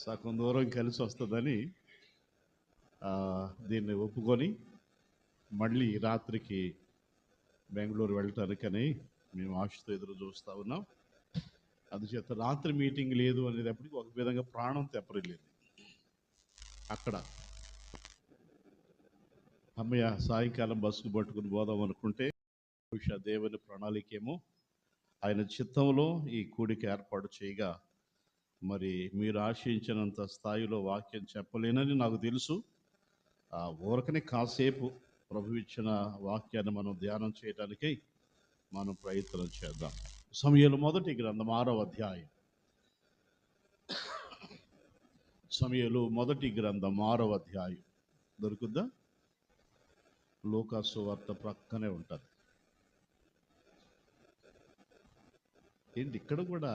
సగం దూరం కలిసి వస్తుందని దీన్ని ఒప్పుకొని మళ్ళీ రాత్రికి బెంగళూరు వెళ్ళటానికని మేము ఆశతో ఎదురు చూస్తూ ఉన్నాం. అందుచేత రాత్రి మీటింగ్ లేదు అనేటప్పటికి ఒక విధంగా ప్రాణం తెప్పరిల్లేదు. అక్కడ అమ్మయ్య సాయంకాలం బస్సుకు పట్టుకుని పోదాం అనుకుంటే బహుశా దేవుని ప్రణాళికేమో ఆయన చిత్తంలో ఈ కూడిక ఏర్పాటు చేయగా మరి మీరు ఆశించినంత స్థాయిలో వాక్యం చెప్పలేనని నాకు తెలుసు. ఊరకనే కాసేపు ప్రభు ఇచ్చిన వాక్యాన్ని మనం ధ్యానం చేయడానికై మనం ప్రయత్నం చేద్దాం. సమూయేలు మొదటి గ్రంథం 6వ అధ్యాయం. సమూయేలు మొదటి గ్రంథం 6వ అధ్యాయం దొరుకుద్దా? లూకా సువార్త ప్రక్కనే ఉంటుంది. ఏంటి ఇక్కడ కూడా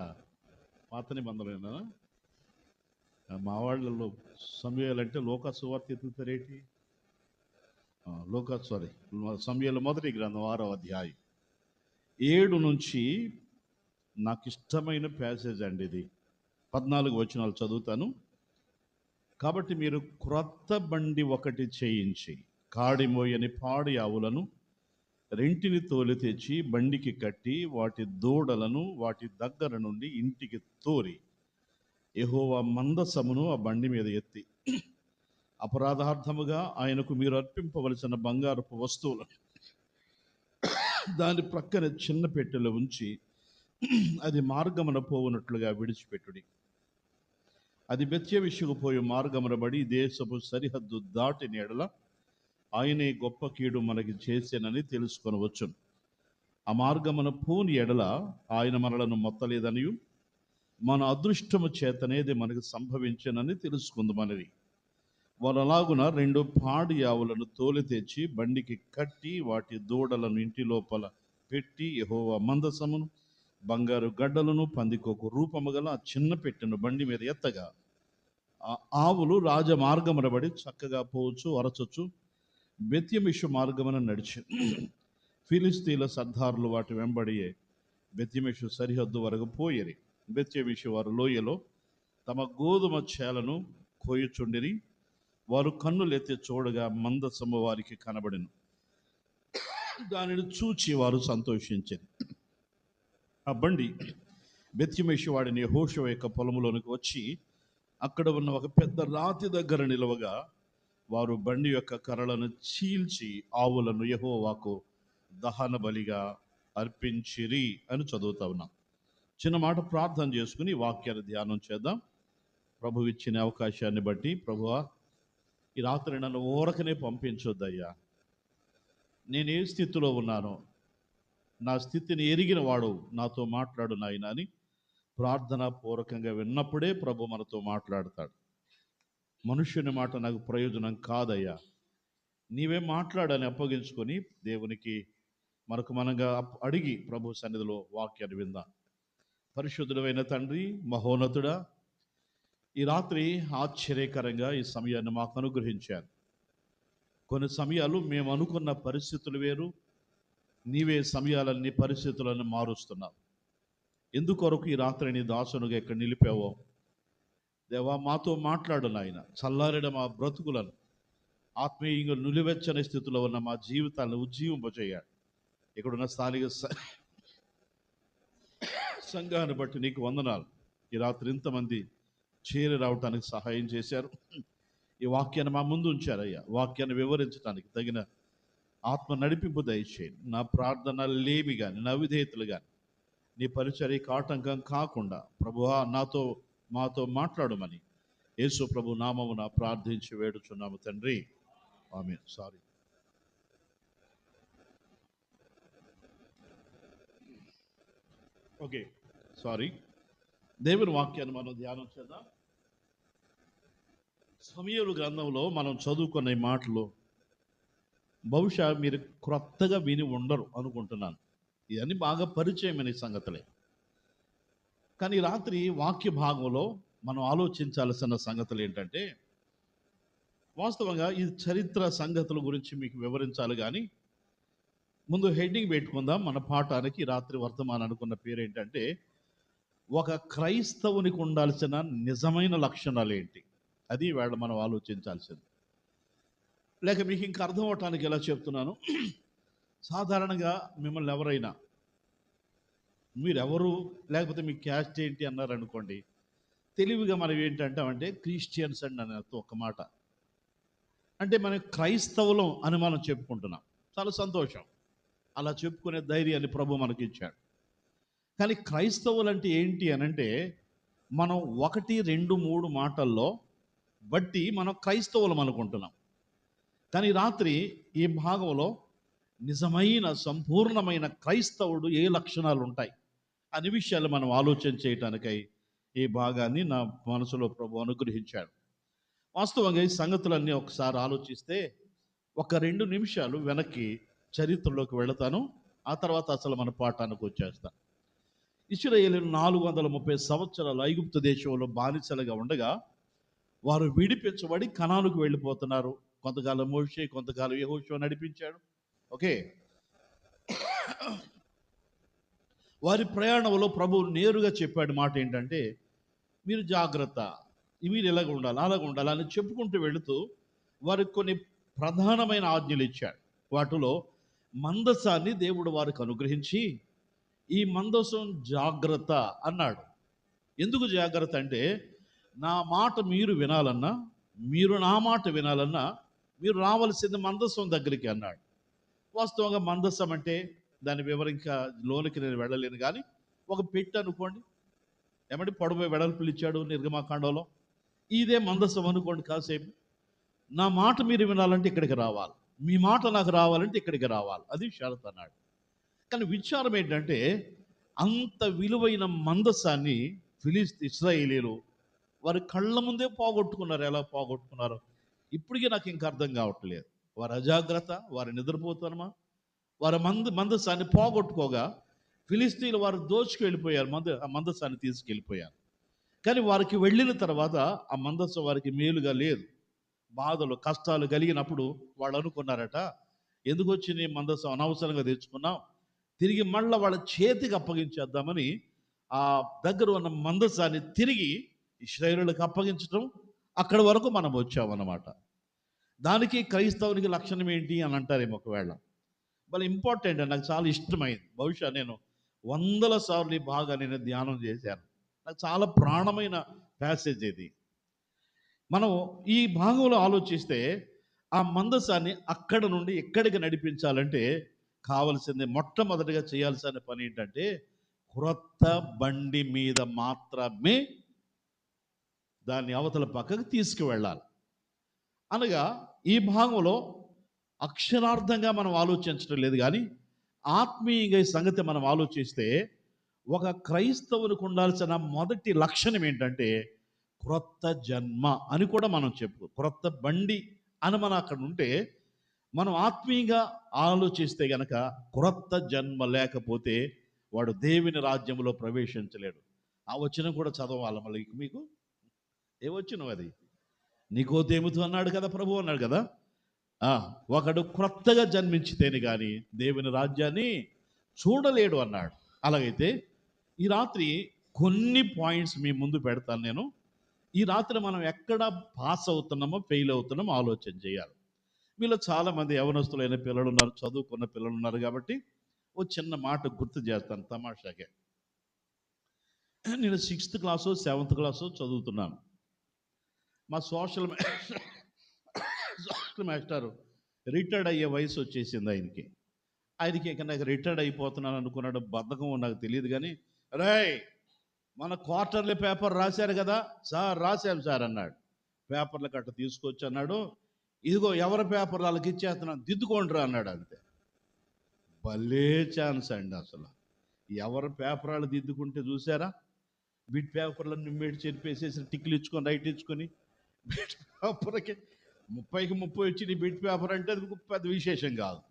పాత నిబంధనలేనా? మా వాళ్ళలో సమూయేలు అంటే లూకా సువార్త ఎత్తుతారేంటి? సమూయేలు మొదటి గ్రంథం 6వ అధ్యాయం 7 నుంచి నాకు ఇష్టమైన ప్యాసేజ్ అండి ఇది. 14 వచనాలు చదువుతాను. కాబట్టి మీరు క్రొత్త బండి ఒకటి చేయించి కాడిమోయని పాడి ఆవులను రెంటిని తోలి తెచ్చి బండికి కట్టి వాటి దూడలను వాటి దగ్గర నుండి ఇంటికి తోరి యెహోవా మందసమును ఆ బండి మీద ఎత్తి అపరాధార్థముగా ఆయనకు మీరు అర్పింపవలసిన బంగారపు వస్తువులు దాని ప్రక్కన చిన్న పెట్టెలో ఉంచి అది మార్గమున పోవునట్లుగా విడిచిపెట్టుడి. అది బెత్షెమెషుకు పోయి మార్గమున బడి దేశపు సరిహద్దు దాటిన ఎడల ఆయనే గొప్ప కీడు మనకి చేసేనని తెలుసుకొనవచ్చును. ఆ మార్గమున పోని ఎడల ఆయన మనలను మొత్తలేదనియు మన అదృష్టము చేతనేది మనకు సంభవించనని తెలుసుకుందామని వారు అలాగున 2 పాడి ఆవులను తోలి తెచ్చి బండికి కట్టి వాటి దూడలను ఇంటి లోపల పెట్టి యెహోవా మందసమును బంగారు గడ్డలను పందికొక రూపము గల ఆ చిన్న పెట్టెను బండి మీద ఎత్తగా ఆ ఆవులు రాజమార్గమున బడి చక్కగా పోవచ్చు అరచొచ్చు బెత్యెమెషు మార్గమున నడిచి ఫిలిస్తీన్ల సర్దారులు వాటి వెంబడియే బెత్యెమెషు సరిహద్దు వరకు పోయేరి. బెత్యెమెషు వారు లోయలో తమ గోధుమ చేలను కోయుచుండిరి. వారు కన్నులెత్తి చూడగా మందసము వారికి కనబడెను. దానిని చూచి వారు సంతోషించారు. ఆ బండి బెత్యెమెషు వాడిని యెహోషువ యొక్క పొలములోనికి వచ్చి అక్కడ ఉన్న ఒక పెద్ద రాతి దగ్గర నిలవగా వారు బండి యొక్క కర్రలను చీల్చి ఆవులను యెహోవాకు దహన బలిగా అర్పించిరి అని చదువుతా ఉన్నాం. చిన్న మాట ప్రార్థన చేసుకుని వాక్యాన్ని ధ్యానం చేద్దాం. ప్రభు ఇచ్చిన అవకాశాన్ని బట్టి ప్రభువా ఈ రాత్రి నన్ను ఊరకనే పంపించొద్దయ్యా. నేను ఏ స్థితిలో ఉన్నానో నా స్థితిని ఎరిగిన వాడు నాతో మాట్లాడు నాయన అని ప్రార్థనా పూర్వకంగా విన్నప్పుడే ప్రభు మనతో మాట్లాడతాడు. మనుష్యుని మాట నాకు ప్రయోజనం కాదయ్యా, నీవే మాట్లాడని అప్పగించుకొని దేవునికి మనంగా అడిగి ప్రభు సన్నిధిలో వాక్యాన్ని విందాం. పరిశుద్ధుడైన తండ్రి, మహోన్నతుడా, ఈ రాత్రి ఆశ్చర్యకరంగా ఈ సమయాన్ని మాకు అనుగ్రహించారు. కొన్ని సమయాలు మేము అనుకున్న పరిస్థితులు వేరు, నీవే సమయాలన్నీ పరిస్థితులను మారుస్తున్నావు. ఎందుకొరకు ఈ రాత్రి నీ దాసునుగా ఇక్కడ నిలిపావో దేవా మాతో మాట్లాడు నాయన. చల్లారిన మా బ్రతుకులను ఆత్మీయంగా నులివెచ్చని స్థితిలో ఉన్న మా జీవితాలను ఉజ్జీవింపజేయాలి. ఇక్కడున్న స్థానిక సంఘాన్ని బట్టి నీకు వందనాలు. ఈ రాత్రి ఇంతమంది చేరి రావటానికి సహాయం చేశారు. ఈ వాక్యాన్ని మా ముందు ఉంచారయ్యా. వాక్యాన్ని వివరించడానికి తగిన ఆత్మ నడిపింపు దయచేయండి. నా ప్రార్థన లేమి కానీ నా విధేయతలు కానీ నీ పరిచర్యకు ఆటంకం కాకుండా ప్రభువా మాతో మాట్లాడమని యేసు ప్రభు నామమున ప్రార్థించి వేడుచున్నాము తండ్రి, ఆమేన్. సారీ. దేవుని వాక్యాన్ని మనం ధ్యానం చేద్దాం. సమూయేలు గ్రంథంలో మనం చదువుకున్న మాటలు బహుశా మీరు క్రొత్తగా విని ఉండరు అనుకుంటున్నాను. ఇవన్నీ బాగా పరిచయమైన సంగతులే. కానీ రాత్రి వాక్య భాగంలో మనం ఆలోచించాల్సిన సంగతులు ఏంటంటే, వాస్తవంగా ఈ చరిత్ర సంగతుల గురించి మీకు వివరించాలి. కానీ ముందు హెడ్డింగ్ పెట్టుకుందాం. మన పాఠానికి రాత్రి వర్తమానం అనుకున్న పేరు ఏంటంటే ఒక క్రైస్తవునికి ఉండాల్సిన నిజమైన లక్షణాలు ఏంటి? అది వేళ మనం ఆలోచించాల్సింది. లేక మీకు ఇంకా అర్థం అవటానికి ఎలా చెప్తున్నాను, సాధారణంగా మిమ్మల్ని ఎవరైనా మీరెవరు, లేకపోతే మీ క్యాస్ట్ ఏంటి అన్నారు అనుకోండి, తెలివిగా మనం ఏంటంటామంటే క్రిస్టియన్స్ అండి అని ఒక మాట. అంటే మనం క్రైస్తవులం అని మనం చెప్పుకుంటున్నాం. చాలా సంతోషం, అలా చెప్పుకునే ధైర్యాన్ని ప్రభు మనకి ఇచ్చాడు. కానీ క్రైస్తవులు అంటే ఏంటి అని అంటే, మనం 1, 2, 3 మాటల్లో బట్టి మనం క్రైస్తవులం అనుకుంటున్నాం. కానీ రాత్రి ఈ భాగంలో నిజమైన సంపూర్ణమైన క్రైస్తవుడు ఏ లక్షణాలు ఉంటాయి అనే విషయాలు మనం ఆలోచన చేయటానికై ఈ భాగాన్ని నా మనసులో ప్రభు అనుగ్రహించాడు. వాస్తవంగా ఈ సంగతులన్నీ ఒకసారి ఆలోచిస్తే ఒక 2 నిమిషాలు వెనక్కి చరిత్రలోకి వెళతాను. ఆ తర్వాత అసలు మన పాఠానికి వచ్చేస్తాను. ఇశ్రాయేలీయులు 430 సంవత్సరాలు ఐగుప్తు దేశంలో బానిసలుగా ఉండగా వారు విడిపించబడి కనానుకు వెళ్ళిపోతున్నారు. కొంతకాలం మోషే, కొంతకాలం యెహోషువ నడిపించాడు. ఓకే. వారి ప్రయాణంలో ప్రభు నేరుగా చెప్పాడు మాట ఏంటంటే, మీరు జాగ్రత్త, మీరు ఇలాగ ఉండాలి, అలాగ ఉండాలి అని చెప్పుకుంటూ వెళుతూ వారికి కొన్ని ప్రధానమైన ఆజ్ఞలు ఇచ్చాడు. వాటిలో మందసాన్ని దేవుడు వారికి అనుగ్రహించి, ఈ మందసం జాగ్రత్త అన్నాడు. ఎందుకు జాగ్రత్త అంటే, నా మాట మీరు వినాలన్నా, మీరు నా మాట వినాలన్నా మీరు రావాల్సింది మందసం దగ్గరికి అన్నాడు. వాస్తవంగా మందసం అంటే దాని వివరం ఇంకా లోనికి నేను వెళ్ళలేను, కానీ ఒక పెట్టె అనుకోండి, ఏమంటే పొడవు వెడల్పులు ఇచ్చాడు నిర్గమాకాండంలో. ఇదే మందసం అనుకోండి. కాసేపు నా మాట మీరు వినాలంటే ఇక్కడికి రావాలి, మీ మాట నాకు రావాలంటే ఇక్కడికి రావాలి, అది షరత్ అన్నాడు. కానీ విచారం ఏంటంటే, అంత విలువైన మందసాన్ని ఇశ్రాయేలీయులు వారి కళ్ళ ముందే పోగొట్టుకున్నారు. ఎలా పోగొట్టుకున్నారు ఇప్పటికీ నాకు ఇంకా అర్థం కావట్లేదు. వారి అజాగ్రత్త, వారి నిద్రపోతానమా, వారి మందసాన్ని పోగొట్టుకోగా ఫిలిస్తీన్లు వారు దోచుకు వెళ్ళిపోయారు, ఆ మందసాన్ని తీసుకెళ్ళిపోయారు. కానీ వారికి వెళ్ళిన తర్వాత ఆ మందసం వారికి మేలుగా లేదు. బాధలు కష్టాలు కలిగినప్పుడు వాళ్ళు అనుకున్నారట, ఎందుకు వచ్చింది మందసం, అనవసరంగా తెచ్చుకున్నాం, తిరిగి మళ్ళీ వాళ్ళ చేతికి అప్పగించేద్దామని ఆ దగ్గర ఉన్న మందసాన్ని తిరిగి ఇశ్రాయేలులకు అప్పగించడం, అక్కడి వరకు మనం వచ్చామన్నమాట. దానికి క్రైస్తవునికి లక్షణం ఏంటి అని అంటారేమో ఒకవేళ. చాలా ఇంపార్టెంట్ అండి, నాకు చాలా ఇష్టమైంది. బహుశా నేను వందల సార్లు ఈ బాగా నేను ధ్యానం చేశాను. నాకు చాలా ప్రాణమైన ప్యాసేజ్ ఇది. మనం ఈ భాగంలో ఆలోచిస్తే ఆ మందసాన్ని అక్కడ నుండి ఎక్కడికి నడిపించాలంటే కావలసింది, మొట్టమొదటిగా చేయాల్సిన పని ఏంటంటే, క్రొత్త బండి మీద మాత్రమే దాన్ని అవతల పక్కకు తీసుకువెళ్ళాలి. అనగా ఈ భాగంలో అక్షరార్థంగా మనం ఆలోచించడం లేదు, కానీ ఆత్మీయంగా ఈ సంగతి మనం ఆలోచిస్తే ఒక క్రైస్తవునికి ఉండాల్సిన మొదటి లక్షణం ఏంటంటే క్రొత్త జన్మ అని కూడా మనం చెప్పు. క్రొత్త బండి అని మనం అక్కడ ఉంటే, మనం ఆత్మీయంగా ఆలోచిస్తే గనక క్రొత్త జన్మ లేకపోతే వాడు దేవుని రాజ్యంలో ప్రవేశించలేడు. ఆ వచనం కూడా చదవాలి మళ్ళీ మీకు. ఏ వచనం అది? నికోదేముతో అన్నాడు కదా ప్రభు, అన్నాడు కదా, ఒకడు క్రొత్తగా జన్మించితేనే కానీ దేవుని రాజ్యాన్ని చూడలేడు అన్నాడు. అలాగైతే ఈ రాత్రి కొన్ని పాయింట్స్ మీ ముందు పెడతాను నేను. ఈ రాత్రి మనం ఎక్కడ పాస్ అవుతున్నామో ఫెయిల్ అవుతున్నామో ఆలోచన చేయాలి. మీలో చాలామంది యవనస్తులైన పిల్లలు ఉన్నారు, చదువుకున్న పిల్లలు ఉన్నారు, కాబట్టి ఓ చిన్న మాట గుర్తు చేస్తాను తమాషాగా. నేను 6th క్లాసు 7th క్లాసు చదువుతున్నాను. మా సోషల్ మాస్టర్ రిటైర్డ్ అయ్యే వయసు వచ్చేసింది ఆయనకి ఇక నాకు రిటైర్డ్ అయిపోతున్నాను అనుకున్నాడు. బద్ధకం నాకు తెలియదు, కానీ రేయ్ మన క్వార్టర్లీ పేపర్ రాశారు కదా సార్, రాశాం సార్ అన్నాడు. పేపర్లు గట్ట తీసుకొచ్చి అన్నాడు, ఇదిగో ఎవరి పేపర్ వాళ్ళకి ఇచ్చేస్తున్నాను, దిద్దుకోండి రా అన్నాడు. అంతే. భలే ఛాన్స్ అండి అసలు. ఎవరి పేపర్ వాళ్ళు దిద్దుకుంటే చూసారా, బిట్ పేపర్లో నిమ్మేటి చెరిపేసేసి టిక్లు ఇచ్చుకొని రైట్ ఇచ్చుకొని బిట్ పేపర్కి 30కి 30 వచ్చి బిట్ పేపర్ అంటే అది పెద్ద విశేషం కాదు.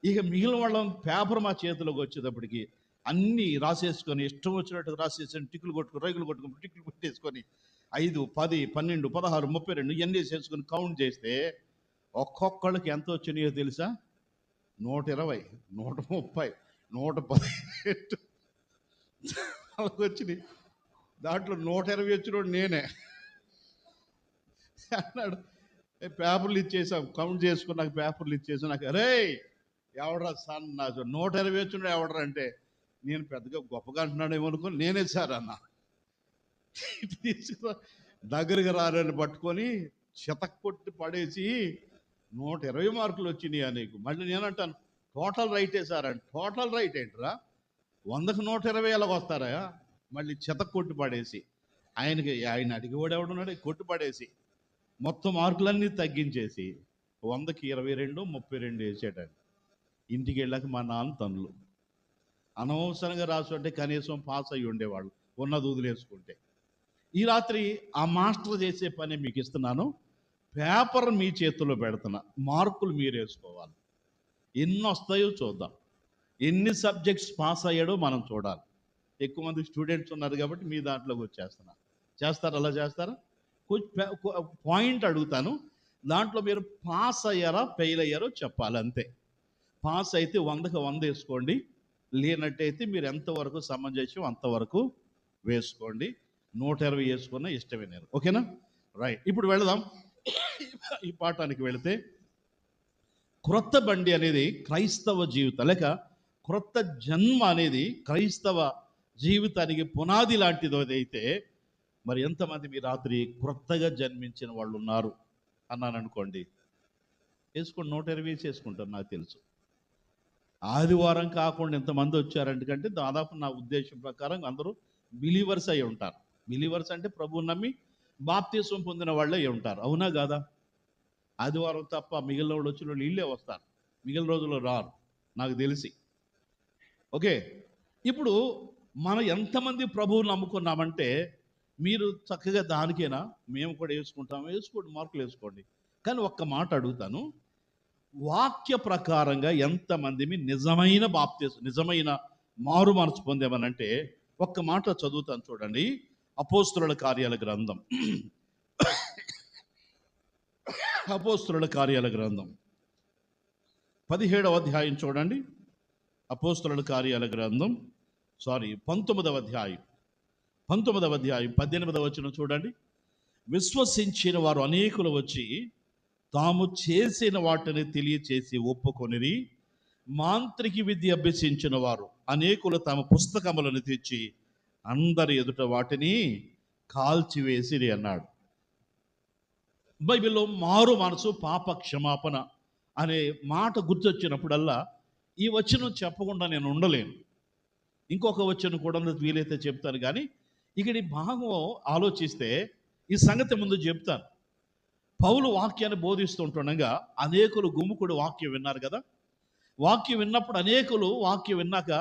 ఇక మిగిలిన వాళ్ళం పేపర్ మా చేతిలోకి వచ్చేటప్పటికి అన్నీ రాసేసుకొని ఇష్టం వచ్చినట్టు రాసేసుకొని టిక్కులు కొట్టుకుని రైగులు కొట్టుకుని టిక్కులు కొట్టేసుకొని 5, 10, 12, 16, 32 ఇవన్నీ వేసేసుకొని కౌంట్ చేస్తే ఒక్కొక్కళ్ళకి ఎంత వచ్చినాయో తెలుసా? 120, 130, 110. వాళ్ళకి వచ్చినాయి. దాంట్లో 120 వచ్చినోడు నేనే అన్నాడు. పేపర్లు ఇచ్చేసాం, కౌంట్ చేసుకున్నాక పేపర్లు ఇచ్చేసాం. నాకు అరే ఎవడరా సార్ నాకు 120 వచ్చినాడు ఎవడరా అంటే, నేను పెద్దగా గొప్పగా అంటున్నాడేమో అనుకుని నేనే సార్ అన్న. తీసుకు దగ్గరగా రారని పట్టుకొని కొట్టి పడేసి 120 మార్కులు వచ్చినాయా నీకు? మళ్ళీ నేనంటాను టోటల్ రైటే సార్ అంటే, టోటల్ రైట్ ఏంటరా, 100కు 120 ఎలాగ వస్తారా? మళ్ళీ కొట్టి పడేసి ఆయన అడిగేవాడు ఎవడున్నాడు, కొట్టి పడేసి మొత్తం మార్కులన్నీ తగ్గించేసి 100కి 22, 32 వేసాడండి. ఇంటికి వెళ్ళాక మా నాన్న తనులు అనవసరంగా రాసుంటే కనీసం పాస్ అయ్యి ఉండేవాళ్ళు, ఉన్నది వదిలేసుకుంటే. ఈ రాత్రి ఆ మాస్టర్ చేసే పని మీకు ఇస్తున్నాను. పేపర్ మీ చేతుల్లో పెడుతున్నా, మార్కులు మీరు వేసుకోవాలి. ఎన్ని వస్తాయో చూద్దాం, ఎన్ని సబ్జెక్ట్స్ పాస్ అయ్యాడో మనం చూడాలి. ఎక్కువ మంది స్టూడెంట్స్ ఉన్నారు కాబట్టి మీ దాంట్లోకి వచ్చేస్తున్నా. చేస్తారా? అలా చేస్తారా? పాయింట్ అడుగుతాను, దాంట్లో మీరు పాస్ అయ్యారా ఫెయిల్ అయ్యారో చెప్పాలి, అంతే. పాస్ అయితే 100కి 100 వేసుకోండి, లేనట్టయితే మీరు ఎంతవరకు సమంజసం అంతవరకు వేసుకోండి. 120 వేసుకున్న ఇష్టమే నేను. ఓకేనా? రైట్. ఇప్పుడు వెళదాం ఈ పాఠానికి. వెళితే క్రొత్త బండి అనేది క్రైస్తవ జీవితం, లేక క్రొత్త జన్మ అనేది క్రైస్తవ జీవితానికి పునాది లాంటిది. అయితే మరి ఎంతమంది మీ రాత్రి క్రొత్తగా జన్మించిన వాళ్ళు ఉన్నారు అన్నాను అనుకోండి, వేసుకోండి. 120 వేసుకుంటారు. నాకు తెలుసు ఆదివారం కాకుండా ఎంతమంది వచ్చారంటే దాదాపు నా ఉద్దేశం ప్రకారం అందరూ బిలీవర్స్ అయి ఉంటారు. బిలీవర్స్ అంటే ప్రభువుని నమ్మి బాప్తిసం పొందిన వాళ్ళే అయి ఉంటారు. అవునా కాదా? ఆదివారం తప్ప మిగిలిన వాళ్ళు వచ్చిన వాళ్ళు వీళ్ళే వస్తారు, మిగిలిన రోజుల్లో రారు నాకు తెలిసి. ఓకే, ఇప్పుడు మనం ఎంతమంది ప్రభువుని నమ్ముకున్నామంటే, మీరు చక్కగా దానికేనా మేము కూడా వేసుకుంటాము, వేసుకోండి, మార్కులు వేసుకోండి. కానీ ఒక్క మాట అడుగుతాను, వాక్య ప్రకారంగా ఎంతమంది నిజమైన బాప్తిసం, నిజమైన మారు మనసు పొందామనంటే ఒక్క మాట చదువుతాను చూడండి. అపోస్తుల కార్యాల గ్రంథం, అపోస్తుల కార్యాల గ్రంథం 17వ అధ్యాయం చూడండి. అపోస్తుల కార్యాల గ్రంథం 19వ అధ్యాయం 18వ వచనం చూడండి. విశ్వసించిన వారు అనేకులు వచ్చి తాము చేసిన వాటిని తెలియచేసి ఒప్పుకొనిరి. మాంత్రిక విద్య అభ్యసించిన వారు అనేకులు తమ పుస్తకములను తెచ్చి అందరి ఎదుట వాటిని కాల్చివేసిరి అన్నాడు. బైబిల్లో మారు మనసు, పాప క్షమాపణ అనే మాట గుర్తొచ్చినప్పుడల్లా ఈ వచనం చెప్పకుండా నేను ఉండలేను. ఇంకొక వచనం కూడా వీలైతే చెప్తాను, కానీ ఇక్కడ భాగం ఆలోచిస్తే ఈ సంగతి ముందు చెప్తాను. పౌలు వాక్యాన్ని బోధిస్తుంటుండగా అనేకులు గుమ్ముకుడు వాక్యం విన్నారు కదా. వాక్యం విన్నప్పుడు అనేకులు వాక్యం విన్నాక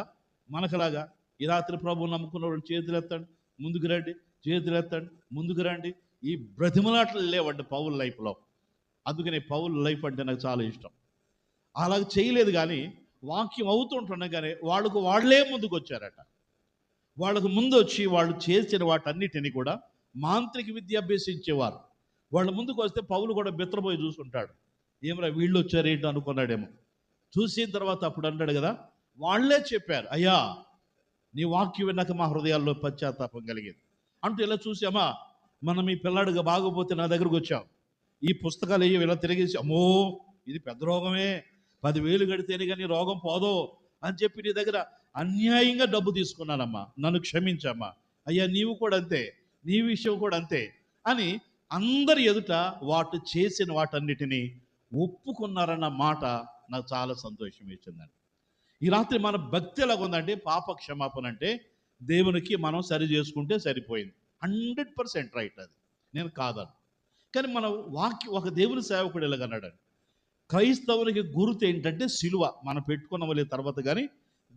మనకులాగా ఈ రాత్రి ప్రభువు నమ్ముకున్న వాళ్ళు చేతులు ఎత్తండి, ముందుకు రండి, చేతులు ఎత్తండి, ముందుకు రండి, ఈ బ్రతిమలాటలు లేవండి పౌలు లైఫ్లో. అందుకనే పౌలు లైఫ్ అంటే నాకు చాలా ఇష్టం. అలాగ చేయలేదు, కానీ వాక్యం అవుతుంటుండగానే వాళ్ళే ముందుకు వచ్చారట. వాళ్ళకు ముందు వచ్చి వాళ్ళు చేసిన వాటన్నిటిని కూడా మాంత్రిక విద్య అభ్యసించేవారు. వాళ్ళ ముందుకు వస్తే పౌలు కూడా బెత్తరపోయి చూసుకుంటాడు, ఏమరా వీళ్ళు వచ్చారేంటి అనుకున్నాడేమో. చూసిన తర్వాత అప్పుడు అంటాడు కదా, వాళ్ళే చెప్పారు, అయ్యా నీ వాక్యం విన్నాక మా హృదయాల్లో పశ్చాత్తాపం కలిగింది అంటూ ఇలా చూసామా, మనం ఈ పిల్లాడుగా బాగోపోతే నా దగ్గరకు వచ్చాం, ఈ పుస్తకాలు అయ్యి ఇలా తిరిగేసి, అమ్మో ఇది పెద్ద రోగమే, 10,000 కడితేనే కానీ రోగం పోదో అని చెప్పి నీ దగ్గర అన్యాయంగా డబ్బు తీసుకున్నానమ్మా, నన్ను క్షమించమ్మా, అయ్యా నీవు కూడా అంతే, నీ విషయం కూడా అంతే అని అందరి ఎదుట వాటి చేసిన వాటన్నిటినీ ఒప్పుకున్నారన్న మాట నాకు చాలా సంతోషం ఇచ్చిందండి. ఈ రాత్రి మన భక్తి ఎలాగ ఉందంటే, పాప క్షమాపణ అంటే దేవునికి మనం సరి చేసుకుంటే సరిపోయింది, 100% రైట్, అది నేను కాదను. కానీ మన ఒక దేవుని సేవకుడు ఇలాగన్నాడు, క్రైస్తవునికి గుర్తు ఏంటంటే సిలువ. మనం పెట్టుకున్న వాళ్ళ తర్వాత కానీ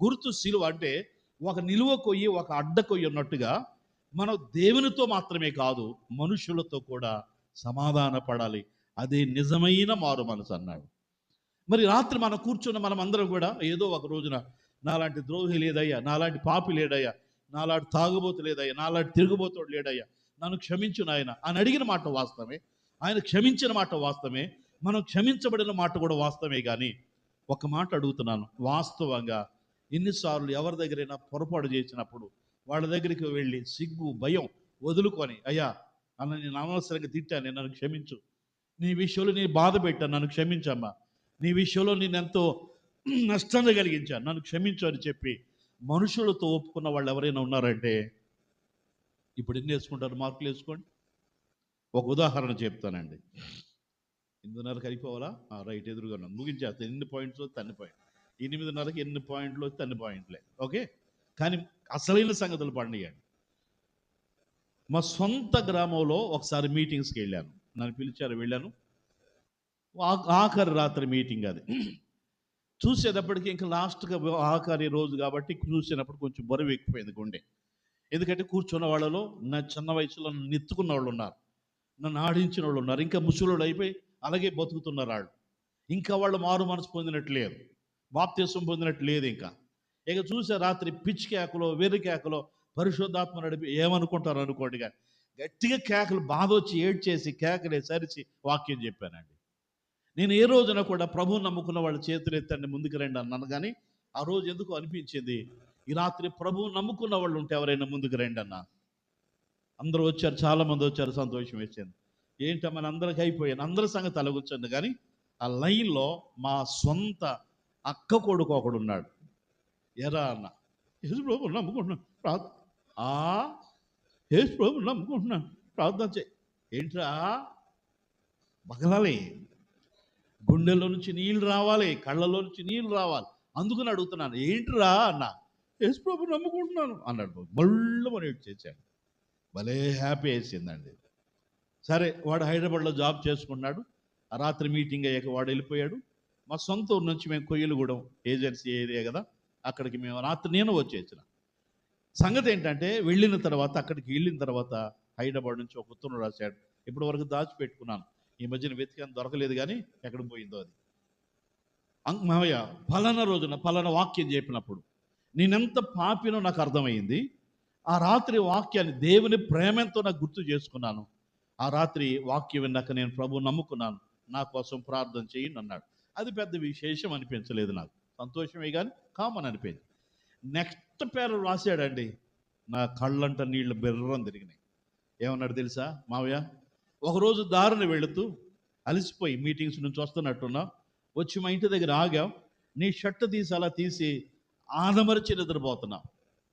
గుర్తు సిలువ. అంటే ఒక నిలువ కొయ్యి, ఒక అడ్డ కొయ్యి ఉన్నట్టుగా మనం దేవునితో మాత్రమే కాదు మనుషులతో కూడా సమాధాన పడాలి. అదే నిజమైన మారు మనసు అన్నాడు. మరి రాత్రి మనం కూర్చున్న మనం అందరం కూడా ఏదో ఒక రోజున నాలాంటి ద్రోహి లేదయ్యా, నాలాంటి పాపి లేడయ్యా, నాలాంటి తాగుబోతు లేదయ్యా, నాలాంటి తిరుగుబోతోడు లేడయ్యా, నన్ను క్షమించు నాయన అని అడిగిన మాట వాస్తవమే, ఆయన క్షమించిన మాట వాస్తవమే, మనం క్షమించబడిన మాట కూడా వాస్తవమే. కానీ ఒక మాట అడుగుతున్నాను, వాస్తవంగా ఎన్నిసార్లు ఎవరి దగ్గరైనా పొరపాటు చేసినప్పుడు వాళ్ళ దగ్గరికి వెళ్ళి సిగ్గు భయం వదులుకొని, అయ్యా అన్న నేను అనవసరంగా తిట్టాను, నన్ను క్షమించు, నీ విషయంలో నేను బాధ పెట్టాను, నన్ను క్షమించమ్మా, నీ విషయంలో నేను ఎంతో నష్టాన్ని కలిగించాను, నన్ను క్షమించు అని చెప్పి మనుషులతో ఒప్పుకున్న వాళ్ళు ఎవరైనా ఉన్నారంటే ఇప్పుడు ఎన్ని వేసుకుంటారు? మార్కులు వేసుకోండి. ఒక ఉదాహరణ చెప్తానండి. 8:30కి అయిపోవాలా? రైట్, ఎదురుగా ముగించేస్తాను. ఎన్ని పాయింట్స్ వస్తే అన్ని పాయింట్, 8:30కి ఎన్ని పాయింట్లు వస్తే అన్ని పాయింట్లే, ఓకే. కానీ అసలైన సంగతులు పండియండి. మా సొంత గ్రామంలో ఒకసారి మీటింగ్స్కి వెళ్ళాను, నన్ను పిలిచారు, వెళ్ళాను. ఆఖరి రాత్రి మీటింగ్ అది. చూసేటప్పటికి ఇంకా లాస్ట్గా ఆఖరి రోజు కాబట్టి చూసేటప్పుడు కొంచెం బరువు ఎక్కిపోయింది గుండె. ఎందుకంటే కూర్చున్న వాళ్ళలో నా చిన్న వయసులో నన్ను ఎత్తుకున్న వాళ్ళు ఉన్నారు, నన్ను ఆడించిన వాళ్ళు ఉన్నారు, ఇంకా ముసలోళ్ళు అయిపోయి అలాగే బతుకుతున్నారు వాళ్ళు. ఇంకా వాళ్ళు మారు మనసు పొందినట్టు లేదు, బాప్తిసం పొందినట్టు లేదు. ఇక చూసే రాత్రి పిచ్చి కేకలో వెర్రి కేకలో పరిశుద్ధాత్మ నడిపి ఏమనుకుంటారు అనుకోండి, కానీ గట్టిగా కేకలు బాధ వచ్చి ఏడ్చేసి కేకలే సరిచి వాక్యం చెప్పానండి. నేను ఏ రోజున కూడా ప్రభువుని నమ్ముకున్న వాళ్ళ చేతులు ఎత్తండి ముందుకు రండి అన్నాను, కానీ ఆ రోజు ఎందుకు అనిపించింది, ఈ రాత్రి ప్రభువుని నమ్ముకున్న వాళ్ళు ఉంటే ఎవరైనా ముందుకు రండి అన్న. అందరూ వచ్చారు, చాలామంది వచ్చారు, సంతోషం వేసింది. ఏంటమ్మా అందరికి అయిపోయాను, అందరి సంగతి అలగొచ్చండి. కానీ ఆ లైన్లో మా సొంత అక్క కొడుకు ఒకడు ఉన్నాడు. ఎరా అన్న, యేసు ప్రభు నమ్ముకుంటున్నాను యేసు ప్రభు నమ్ముకుంటున్నాను, ప్రార్థన చే. ఏంట్రా బగలాలి, గుండెల్లో నుంచి నీళ్ళు రావాలి, కళ్ళలో నుంచి నీళ్ళు రావాలి, అందుకని అడుగుతున్నాను. ఏంట్రా అన్న, యేసు ప్రభు నమ్ముకుంటున్నాను అన్నాడు. మళ్ళీ మనం చేశాడు, భలే హ్యాపీ వేసిందండి. సరే, వాడు హైదరాబాద్లో జాబ్ చేసుకున్నాడు. ఆ రాత్రి మీటింగ్ అయ్యాక వాడు వెళ్ళిపోయాడు. మా సొంత ఊరు నుంచి మేము కొయ్యలగూడెం ఏజెన్సీ ఏరియా కదా, అక్కడికి మేము రాత్రి నేను వచ్చేసిన. సంగతి ఏంటంటే వెళ్ళిన తర్వాత, అక్కడికి వెళ్ళిన తర్వాత హైదరాబాద్ నుంచి ఒక ఉత్తరం రాశాడు. ఇప్పటి వరకు దాచిపెట్టుకున్నాను, ఈ మధ్యన వెతికాను దొరకలేదు, కానీ ఎక్కడ పోయిందో అది. మావయ్య ఫలానా రోజున ఫలానా వాక్యం చెప్పినప్పుడు నేనెంత పాపినో నాకు అర్థమైంది. ఆ రాత్రి వాక్యాన్ని దేవుని ప్రేమతో నాకు గుర్తు చేసుకున్నాను. ఆ రాత్రి వాక్యం విన్నాక నేను ప్రభువు నమ్ముకున్నాను, నా కోసం ప్రార్థన చేయండి అన్నాడు. అది పెద్ద విశేషం అనిపించలేదు నాకు, సంతోషమే కానీ కామన్ అనిపించింది. నెక్స్ట్ పేరు రాశాడండి, నా కళ్ళంట నీళ్లు బెర్రం తిరిగినాయి. ఏమన్నాడు తెలుసా మావయ్య, ఒకరోజు దారిని వెళుతూ అలసిపోయి మీటింగ్స్ నుంచి వస్తున్నట్టున్నా వచ్చి మా ఇంటి దగ్గర ఆగాం, నీ షర్ట్ తీసి అలా తీసి ఆనమరిచి నిద్రపోతున్నావు.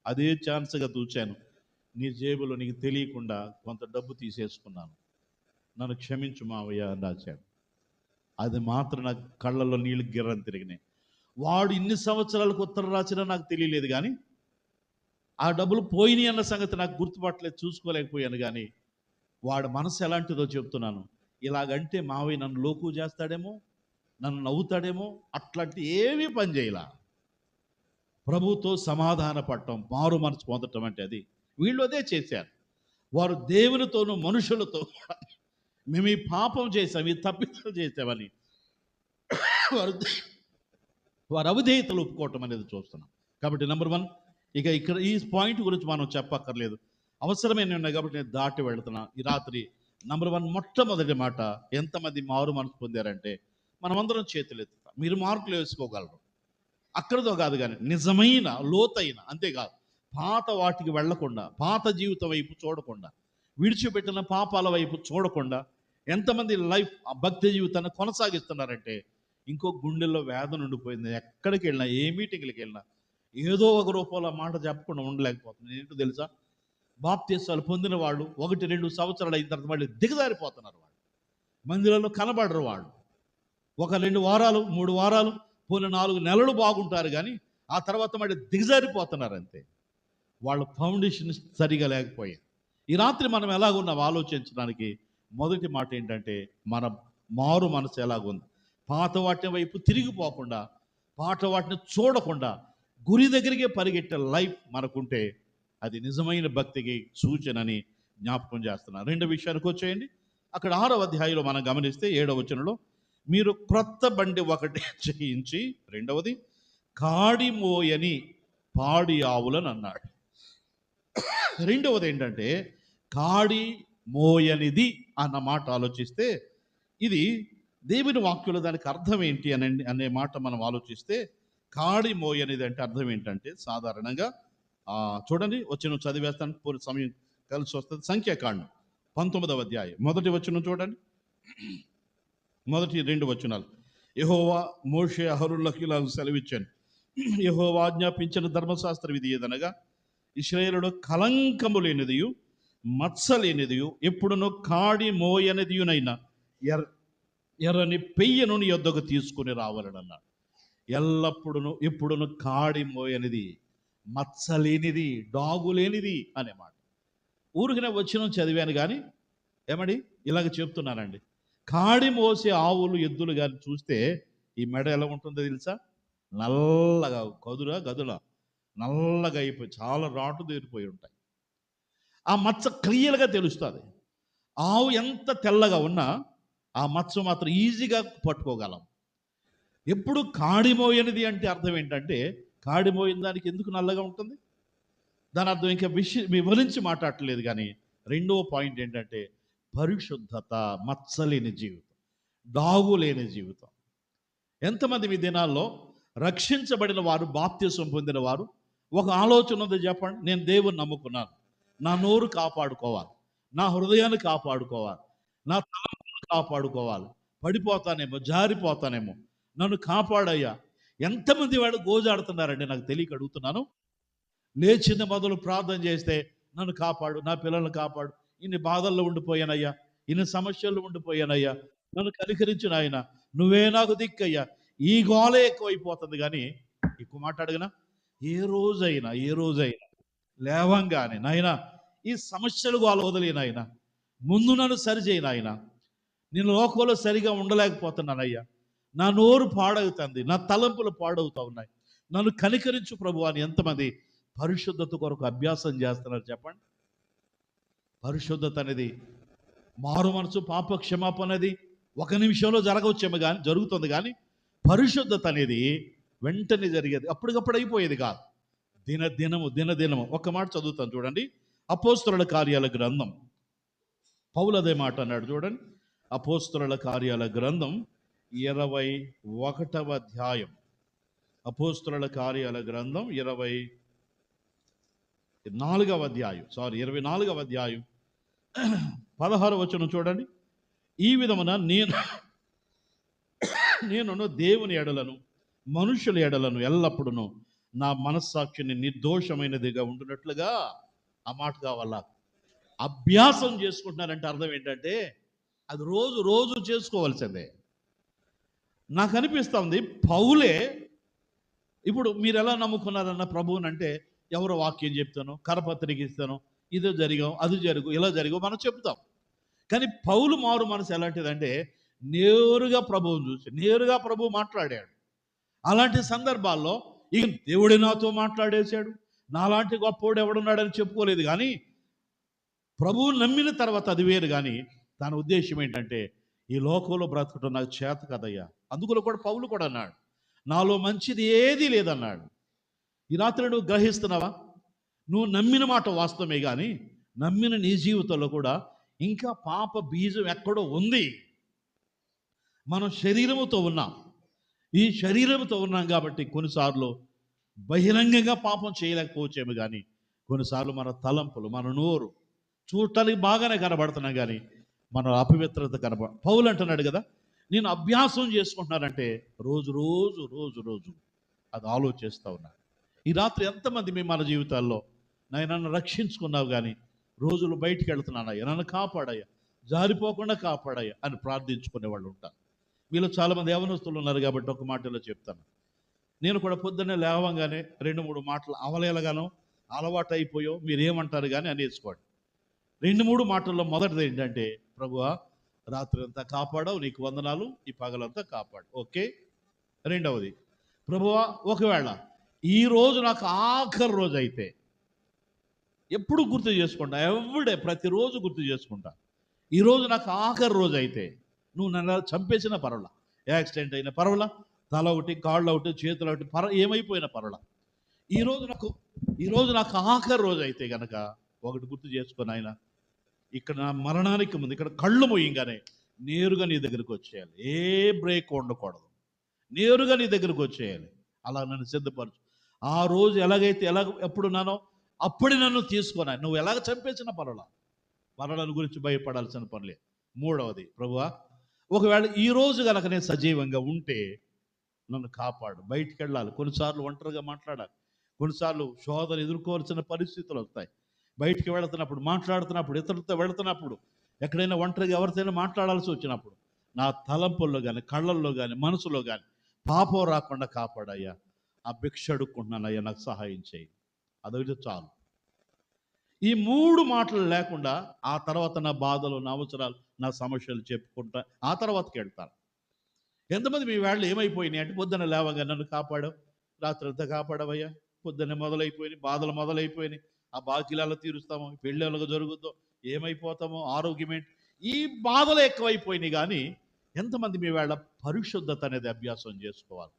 అదే ఛాన్స్గా చూచాను, నీ జేబులో నీకు తెలియకుండా కొంత డబ్బు తీసేసుకున్నాను, నన్ను క్షమించు మావయ్య అని రాశాడు. అది మాత్రం నాకు కళ్ళల్లో నీళ్ళు గిర్రం తిరిగినాయి. వాడు ఇన్ని సంవత్సరాలకు ఉత్తరం రాసినా నాకు తెలియలేదు, కానీ ఆ డబ్బులు పోయినాయి అన్న సంగతి నాకు గుర్తుపట్టలేదు, చూసుకోలేకపోయాను. కానీ వాడు మనసు ఎలాంటిదో చెప్తున్నాను. ఇలాగంటే మావయ్య నన్ను లోకు చేస్తాడేమో, నన్ను నవ్వుతాడేమో, అట్లాంటి ఏమీ పని చేయలా. ప్రభుతో సమాధాన పడటం, మారు మనసు పొందటం అంటే అది. వీళ్ళు అదే చేశారు. వారు దేవునితోనూ మనుషులతో మేము ఈ పాపం చేశాం, ఈ తప్పిదాలు చేసామని వారు అవిధేయతలు ఒప్పుకోవటం అనేది చూస్తున్నాం. కాబట్టి నెంబర్ 1, ఇక్కడ ఈ పాయింట్ గురించి మనం చెప్పక్కర్లేదు, అవసరమైన ఉన్నాయి కాబట్టి నేను దాటి వెళుతున్నా. ఈ రాత్రి నెంబర్ 1 మొట్టమొదటి మాట, ఎంతమంది మారు మనసు పొందారంటే మనమందరం చేతులు ఎత్తుతాం. మీరు మార్కులు వేసుకోగలరు, అక్కడితో కాదు, కానీ నిజమైన లోతైన, అంతేకాదు పాత వాటికి వెళ్లకుండా, పాత జీవితం వైపు చూడకుండా, విడిచిపెట్టిన పాపాల వైపు చూడకుండా ఎంతమంది లైఫ్ భక్తి జీవితాన్ని కొనసాగిస్తున్నారంటే ఇంకో గుండెల్లో వేదన ఉండిపోయింది. ఎక్కడికి వెళ్ళినా, ఏ మీటింగ్లకి వెళ్ళినా ఏదో ఒక రూపంలో మాట చెప్పకుండా ఉండలేకపోతుంది. ఏంటో తెలుసా, బాప్తిసాలు పొందిన వాళ్ళు 1-2 సంవత్సరాలు అయిన తర్వాత మళ్ళీ దిగజారిపోతున్నారు. వాళ్ళు మందిరంలో కనబడరు. వాళ్ళు 1-2 వారాలు 3 వారాలు పోయిన 4 నెలలు బాగుంటారు, కానీ ఆ తర్వాత మళ్ళీ దిగజారిపోతున్నారు అంతే. వాళ్ళ ఫౌండేషన్ సరిగా లేకపోయాయి. ఈ రాత్రి మనం ఎలాగున్నాం ఆలోచించడానికి మొదటి మాట ఏంటంటే, మన మారు మనసు ఎలాగుంది. పాత వాటిని వైపు తిరిగిపోకుండా, పాత వాటిని చూడకుండా గురి దగ్గరికే పరిగెట్టే లైఫ్ మనకుంటే అది నిజమైన భక్తికి సూచనని జ్ఞాపకం చేస్తున్నారు. రెండో విషయానికి వచ్చేయండి. అక్కడ 6వ అధ్యాయంలో మనం గమనిస్తే 7వ వచనంలో, మీరు క్రొత్త బండి ఒకటి చేయించి, రెండవది కాడి మోయని పాడి ఆవులను అన్నాడు. రెండవది ఏంటంటే కాడి మోయనిది అన్న మాట ఆలోచిస్తే, ఇది దేవుని వాక్యంలో దానికి అర్థం ఏంటి అనే మాట మనం ఆలోచిస్తే, కాడి మోయనిది అంటే అర్థం ఏంటంటే సాధారణంగా చూడండి వచనం చదివేస్తాను, పూర్తి సమయం కలిసి వస్తుంది. సంఖ్యాకాండం 19వ అధ్యాయం మొదటి వచనం చూడండి. మొదటి 2 వచనాలు. యెహోవా మోషే అహరోనులకు ఇలా సెలవిచ్చాను. యెహోవా ఆజ్ఞాపించిన ధర్మశాస్త్ర విధి ఏదనగా, ఇశ్రాయేలులో కలంకము లేనిదియు మత్స లేనిదియు ఎప్పుడునో కాడి మోయనిదియునైనా ఎర్రని పెయ్యను నీ యొద్దకు తీసుకుని రావాలనన్నాడు. ఎల్లప్పుడూ ఎప్పుడును కాడి మోయనిది, మత్సలేనిది, డాగు లేనిది అనే మాట. ఊరికనే వచ్చిన చదివాను కానీ ఏమడి ఇలాగ చెప్తున్నానండి. కాడి మోసే ఆవులు ఎద్దులు కానీ చూస్తే ఈ మెడ ఎలా ఉంటుందో తెలుసా? నల్లగా గదుల నల్లగా అయిపోయి చాలా రాటు తీరిపోయి ఉంటాయి. ఆ మచ్చ క్లియర్గా తెలుస్తుంది. ఆవు ఎంత తెల్లగా ఉన్నా ఆ మచ్చ మాత్రం ఈజీగా పట్టుకోగలం. ఎప్పుడు కాడిమోయనిది అంటే అర్థం ఏంటంటే, కాడిమోయిన దానికి ఎందుకు నల్లగా ఉంటుంది? దాని అర్థం ఇంకా వివరించి మాట్లాడలేదు. కానీ రెండవ పాయింట్ ఏంటంటే పరిశుద్ధత, మచ్చలేని జీవితం, డాగు లేని జీవితం. ఎంతమంది మీ దినాల్లో రక్షించబడిన వారు, బాప్తిసం పొందిన వారు ఒక ఆలోచన ఉంది చెప్పండి, నేను దేవుని నమ్ముకున్నాను, నా నోరు కాపాడుకోవాలి, నా హృదయాన్ని కాపాడుకోవాలి, నా తలంపులను కాపాడుకోవాలి, పడిపోతానేమో, జారిపోతానేమో, నన్ను కాపాడయ్యా. ఎంతమంది వాడు గోజాడుతున్నారండి నాకు తెలియక అడుగుతున్నాను. లేచిన మొదలు ప్రార్థన చేస్తే నన్ను కాపాడు, నా పిల్లల్ని కాపాడు, ఇన్ని బాధల్లో ఉండిపోయానయ్యా, ఇన్ని సమస్యల్లో ఉండిపోయానయ్యా, నన్ను కనికరించిన ఆయన, నువ్వే నాకు దిక్కయ్యా. ఈ గోలే ఎక్కువైపోతుంది. కానీ ఎక్కువ మాట్లాడగనా? ఏ రోజైనా లేవంగానే నాయన ఈ సమస్యలు గోల వదిలేనాయన, ముందు నన్ను సరిచేయను ఆయన, నేను లోకంలో సరిగా ఉండలేకపోతున్నానయ్యా, నా నోరు పాడవుతుంది, నా తలంపులు పాడవుతా ఉన్నాయి, నన్ను కనికరించు ప్రభు అని ఎంతమంది పరిశుద్ధత కొరకు అభ్యాసం చేస్తున్నారు చెప్పండి. పరిశుద్ధత అనేది, మారు మనసు, పాప క్షమాపణ అనేది ఒక నిమిషంలో జరుగుతుంది. కానీ పరిశుద్ధత అనేది వెంటనే జరిగేది, అప్పటికప్పుడు అయిపోయేది కాదు. దినదినము. ఒక మాట చదువుతాను చూడండి. అపోస్తలుల కార్యాల గ్రంథం, పౌలు అదే మాట అన్నాడు చూడండి. అపోస్తలుల కార్యాల గ్రంథం 21వ అధ్యాయం. అపోస్తలుల కార్యాల గ్రంథం 24వ అధ్యాయం 16వ వచనం చూడండి. ఈ విధమున నేను దేవుని ఎడలను మనుషుల ఎడలను ఎల్లప్పుడూ నా మనస్సాక్షిని నిర్దోషమైనదిగా ఉంటున్నట్లుగా, ఆ మాట కావాలా, అభ్యాసం చేసుకుంటున్నారంటే అర్థం ఏంటంటే అది రోజు చేసుకోవాల్సిందే. నాకు అనిపిస్తుంది పౌలే, ఇప్పుడు మీరు ఎలా నమ్ముకున్నారన్న ప్రభువుని అంటే, ఎవరో వాక్యం చెప్తాను, కరపత్రిక ఇస్తాను, ఇదో జరిగాం, అది జరుగు, ఇలా జరిగాం మనం చెప్తాం. కానీ పౌలు మారు మనసు ఎలాంటిదంటే నేరుగా ప్రభువుని చూసి, నేరుగా ప్రభువు మాట్లాడాడు. అలాంటి సందర్భాల్లో ఇక దేవుడే నాతో మాట్లాడేశాడు, నాలాంటి గొప్పోడు ఎవడున్నాడని చెప్పుకోలేదు. కానీ ప్రభువు నమ్మిన తర్వాత అది వేరు. కానీ తన ఉద్దేశం ఏంటంటే ఈ లోకంలో బ్రతకటం నాకు చేత కదయ్యా. అందులో కూడా పౌలు కూడా అన్నాడు, నాలో మంచిది ఏదీ లేదన్నాడు. ఈ రాత్రి నువ్వు గ్రహిస్తున్నావా? నువ్వు నమ్మిన మాట వాస్తవమే, కానీ నమ్మిన నీ జీవితంలో కూడా ఇంకా పాప బీజం ఎక్కడో ఉంది. మనం శరీరముతో ఉన్నాం, ఈ శరీరంతో ఉన్నాం కాబట్టి కొన్నిసార్లు బహిరంగంగా పాపం చేయలేకపోవచ్చేమో. కానీ కొన్నిసార్లు మన తలంపులు, మన నోరు చూడటానికి బాగానే కనబడుతున్నాం, కానీ మన అపవిత్రత పౌలు అంటున్నాడు కదా, నేను అభ్యాసం చేసుకుంటున్నానంటే రోజు అది ఆలోచిస్తూ ఉన్నాను. ఈ రాత్రి ఎంతమంది మీ మన జీవితాల్లో నన్ను రక్షించుకున్నావు, కానీ రోజులు బయటికి వెళ్తున్నానయ్యా, నన్ను కాపాడయ్యా, జారిపోకుండా కాపాడయ్యా అని ప్రార్థించుకునే వాళ్ళు ఉంటారు. మీలో చాలామంది యవనస్తులు ఉన్నారు కాబట్టి ఒక మాటలో చెప్తాను. నేను కూడా పొద్దున్నే లేవంగానే 2-3 మాటలు అవలేలగానో అలవాటు అయిపోయో మీరేమంటారు కానీ అనేసుకోండి. 2-3 మాటల్లో మొదటిది ఏంటంటే, ప్రభువా రాత్రి అంతా కాపాడావు, నీకు వందనాలు, ఈ పగలంతా కాపాడు, ఓకే. రెండవది, ప్రభువా ఒకవేళ ఈరోజు నాకు ఆఖరి రోజు అయితే, ఎప్పుడు గుర్తు చేసుకుంటా, ప్రతిరోజు గుర్తు చేసుకుంటా, ఈరోజు నాకు ఆఖరి రోజు అయితే, నువ్వు నన్ను చంపేసిన పర్వాలా, యాక్సిడెంట్ అయిన పర్వాలా, తల ఒకటి, కాళ్ళు ఒకటి, చేతులు ఒకటి, ఏమైపోయిన పర్వాలా, ఈరోజు నాకు ఆఖరి రోజు అయితే కనుక ఒకటి గుర్తు చేసుకొని, ఆయన ఇక్కడ నా మరణానికి ముందు ఇక్కడ కళ్ళు మొయ్యంగానే నేరుగా నీ దగ్గరికి వచ్చేయాలి, ఏ బ్రేక్ ఉండకూడదు, నేరుగా నీ దగ్గరికి వచ్చేయాలి. అలా నన్ను సిద్ధపరచు. ఆ రోజు ఎప్పుడున్నానో అప్పుడు నన్ను తీసుకున్నా. నువ్వు ఎలాగ చంపేసిన పర్వాలా, మరణాల గురించి భయపడాల్సిన పనిలే. మూడవది, ప్రభువా ఒకవేళ ఈరోజు కనుక నేను సజీవంగా ఉంటే నన్ను కాపాడు. బయటికి వెళ్ళాలి, కొన్నిసార్లు ఒంటరిగా మాట్లాడాలి, కొన్నిసార్లు శోధన ఎదుర్కోవాల్సిన పరిస్థితులు వస్తాయి. బయటికి వెళుతున్నప్పుడు, మాట్లాడుతున్నప్పుడు, ఇతరులతో వెళుతున్నప్పుడు, ఎక్కడైనా ఒంటరిగా ఎవరితోనైనా మాట్లాడాల్సి వచ్చినప్పుడు నా తలంపుల్లో కానీ, కళ్ళల్లో కానీ, మనసులో కానీ పాపం రాకుండా కాపాడయ్యా. ఆ భిక్ష అడుక్కుంటున్నాను అయ్యా, నాకు సహాయం చేయి. అదొకటి చాలు. ఈ మూడు మాటలు లేకుండా ఆ తర్వాత నా బాధలు, నా అవసరాలు, నా సమస్యలు చెప్పుకుంటా ఆ తర్వాతకి వెళ్తాను. ఎంతమంది మీ వాళ్ళు ఏమైపోయినాయి అంటే, పొద్దున్న లేవగా నన్ను కాపాడావు, రాత్రి అంతా కాపాడవయ్యా, పొద్దున్న మొదలైపోయినాయి బాధలు, మొదలైపోయినాయి, ఆ బాకీలలో తీరుస్తామో, పెళ్ళి ఎలాగో జరుగుతుందో, ఏమైపోతామో, ఆరోగ్యం ఏంటి, ఈ బాధలు ఎక్కువైపోయినాయి. కానీ ఎంతమంది మీ వాళ్ళ పరిశుద్ధత అనేది అభ్యాసం చేసుకోవాలి.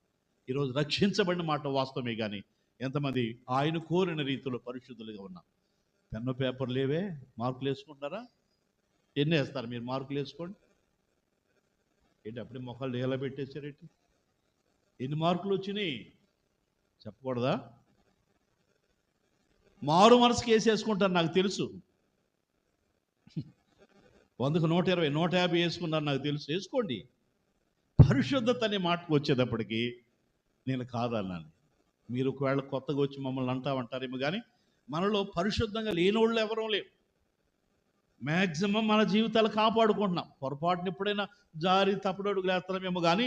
ఈరోజు రక్షించబడిన మాట వాస్తవమే, కానీ ఎంతమంది ఆయన కోరిన రీతిలో పరిశుద్ధులుగా ఉన్నాం. పెన్ను పేపర్ లేవే, మార్కులు వేసుకుంటారా? ఎన్ని వేస్తారు మీరు? మార్కులు వేసుకోండి. ఏంటి అప్పుడే మొక్కలు ఎలా పెట్టేశారేంటి? ఎన్ని మార్కులు వచ్చినాయి చెప్పకూడదా? మారు మనసుకి వేసేసుకుంటారు, నాకు తెలుసు. 100కు 120, 150 వేసుకున్నారు, నాకు తెలుసు. వేసుకోండి. పరిశుద్ధత అనే మాటకు వచ్చేటప్పటికి నేను కాదన్నాను. మీరు ఒకవేళ కొత్తగా వచ్చి మమ్మల్ని అంటారేమో, కానీ మనలో పరిశుద్ధంగా లేనోళ్ళు ఎవరూ లేరు. మ్యాక్సిమం మన జీవితాలు కాపాడుకుంటున్నాం. పొరపాటున ఎప్పుడైనా జారి తప్పుడడుగులు వేస్తామేమో, కానీ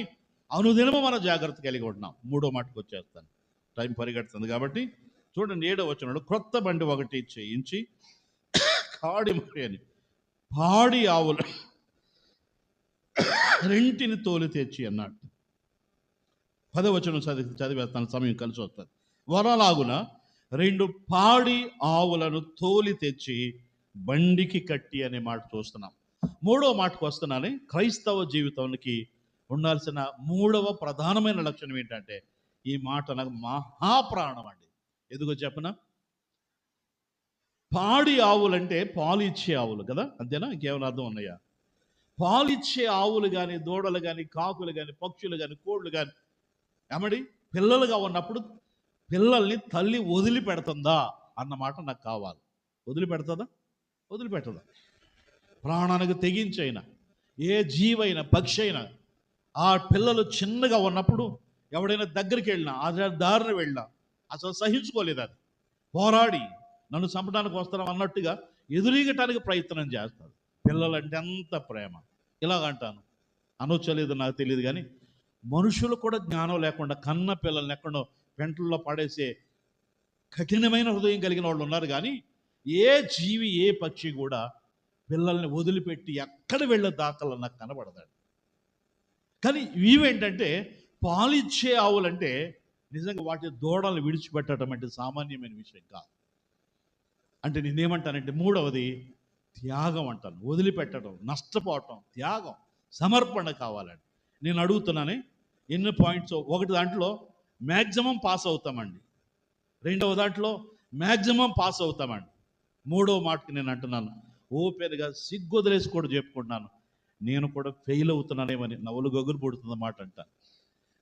అనుదినము మన జాగ్రత్త కలిగి ఉంటున్నాం. మూడో మాటకు వచ్చేస్తాను, టైం పరిగెడుతుంది కాబట్టి. చూడండి, 7వ వచనంలో, క్రొత్త బండి ఒకటి చేయించి కాడి అని పాడి ఆవులు రెంటిని తోలి తెచ్చి అన్నాడు. 10వ వచనం చదివేస్తాను, సమయం కలిసి వస్తుంది. వరలాగున 2 పాడి ఆవులను తోలి తెచ్చి బండికి కట్టి అనే మాట చూస్తున్నాం. మూడో మాటకు వస్తున్నానే, క్రైస్తవ జీవితానికి ఉండాల్సిన మూడవ ప్రధానమైన లక్షణం ఏంటంటే, ఈ మాట నాకు మహాప్రాణం అండి. ఎందుకో చెప్పన, పాడి ఆవులంటే పాలు ఇచ్చే ఆవులు కదా, అంతేనా? ఇంకేమైనా అర్థం ఉన్నాయా? పాలు ఇచ్చే ఆవులు కానీ, దూడలు కానీ, కాకులు కానీ, పక్షులు కానీ, కోళ్ళు కానీ ఏమడి పిల్లలుగా ఉన్నప్పుడు పిల్లల్ని తల్లి వదిలిపెడుతుందా అన్నమాట నాకు కావాలి. వదిలిపెడుతుందా? వదిలిపెట్టదా? ప్రాణానికి తెగించైనా, ఏ జీవైనా, పక్షి అయినా, ఆ పిల్లలు చిన్నగా ఉన్నప్పుడు ఎవడైనా దగ్గరికి వెళ్ళినా, ఆ దారిని వెళ్ళినా అసలు సహించుకోలేదు. అది పోరాడి నన్ను చంపడానికి వస్తాను అన్నట్టుగా ఎదురీగటానికి ప్రయత్నం చేస్తారు. పిల్లలంటే ఎంత ప్రేమ. ఇలాగంటాను, అనొచ్చలేదు నాకు తెలియదు, కానీ మనుషులు కూడా జ్ఞానం లేకుండా కన్న పిల్లల్ని ఎక్కడో పెంటల్లో పడేసే కఠినమైన హృదయం కలిగిన వాళ్ళు ఉన్నారు. కానీ ఏ జీవి, ఏ పక్షి కూడా పిల్లల్ని వదిలిపెట్టి ఎక్కడ వెళ్ళే దాఖలు నాకు కనబడతాడు. కానీ ఇవేంటంటే, పాలిచ్చే ఆవులంటే నిజంగా వాటి దూడలు విడిచిపెట్టడం అంటే సామాన్యమైన విషయం కాదు. అంటే నేనేమంటానంటే, మూడవది త్యాగం అంటాను. వదిలిపెట్టడం, నష్టపోవటం, త్యాగం, సమర్పణ కావాలండి. నేను అడుగుతున్నానే ఎన్ని పాయింట్స్. ఒకటి దాంట్లో మ్యాక్సిమం పాస్ అవుతామండి, రెండవ దాంట్లో మ్యాక్సిమం పాస్ అవుతామండి. మూడవ మాటకి నేను అంటున్నాను, ఓపెన్గా సిగ్గొదిలేసి కూడా చెప్పుకుంటున్నాను, నేను కూడా ఫెయిల్ అవుతున్నానేమని. నవ్వులు గొగ్గులు పుడుతున్న మాట అంట.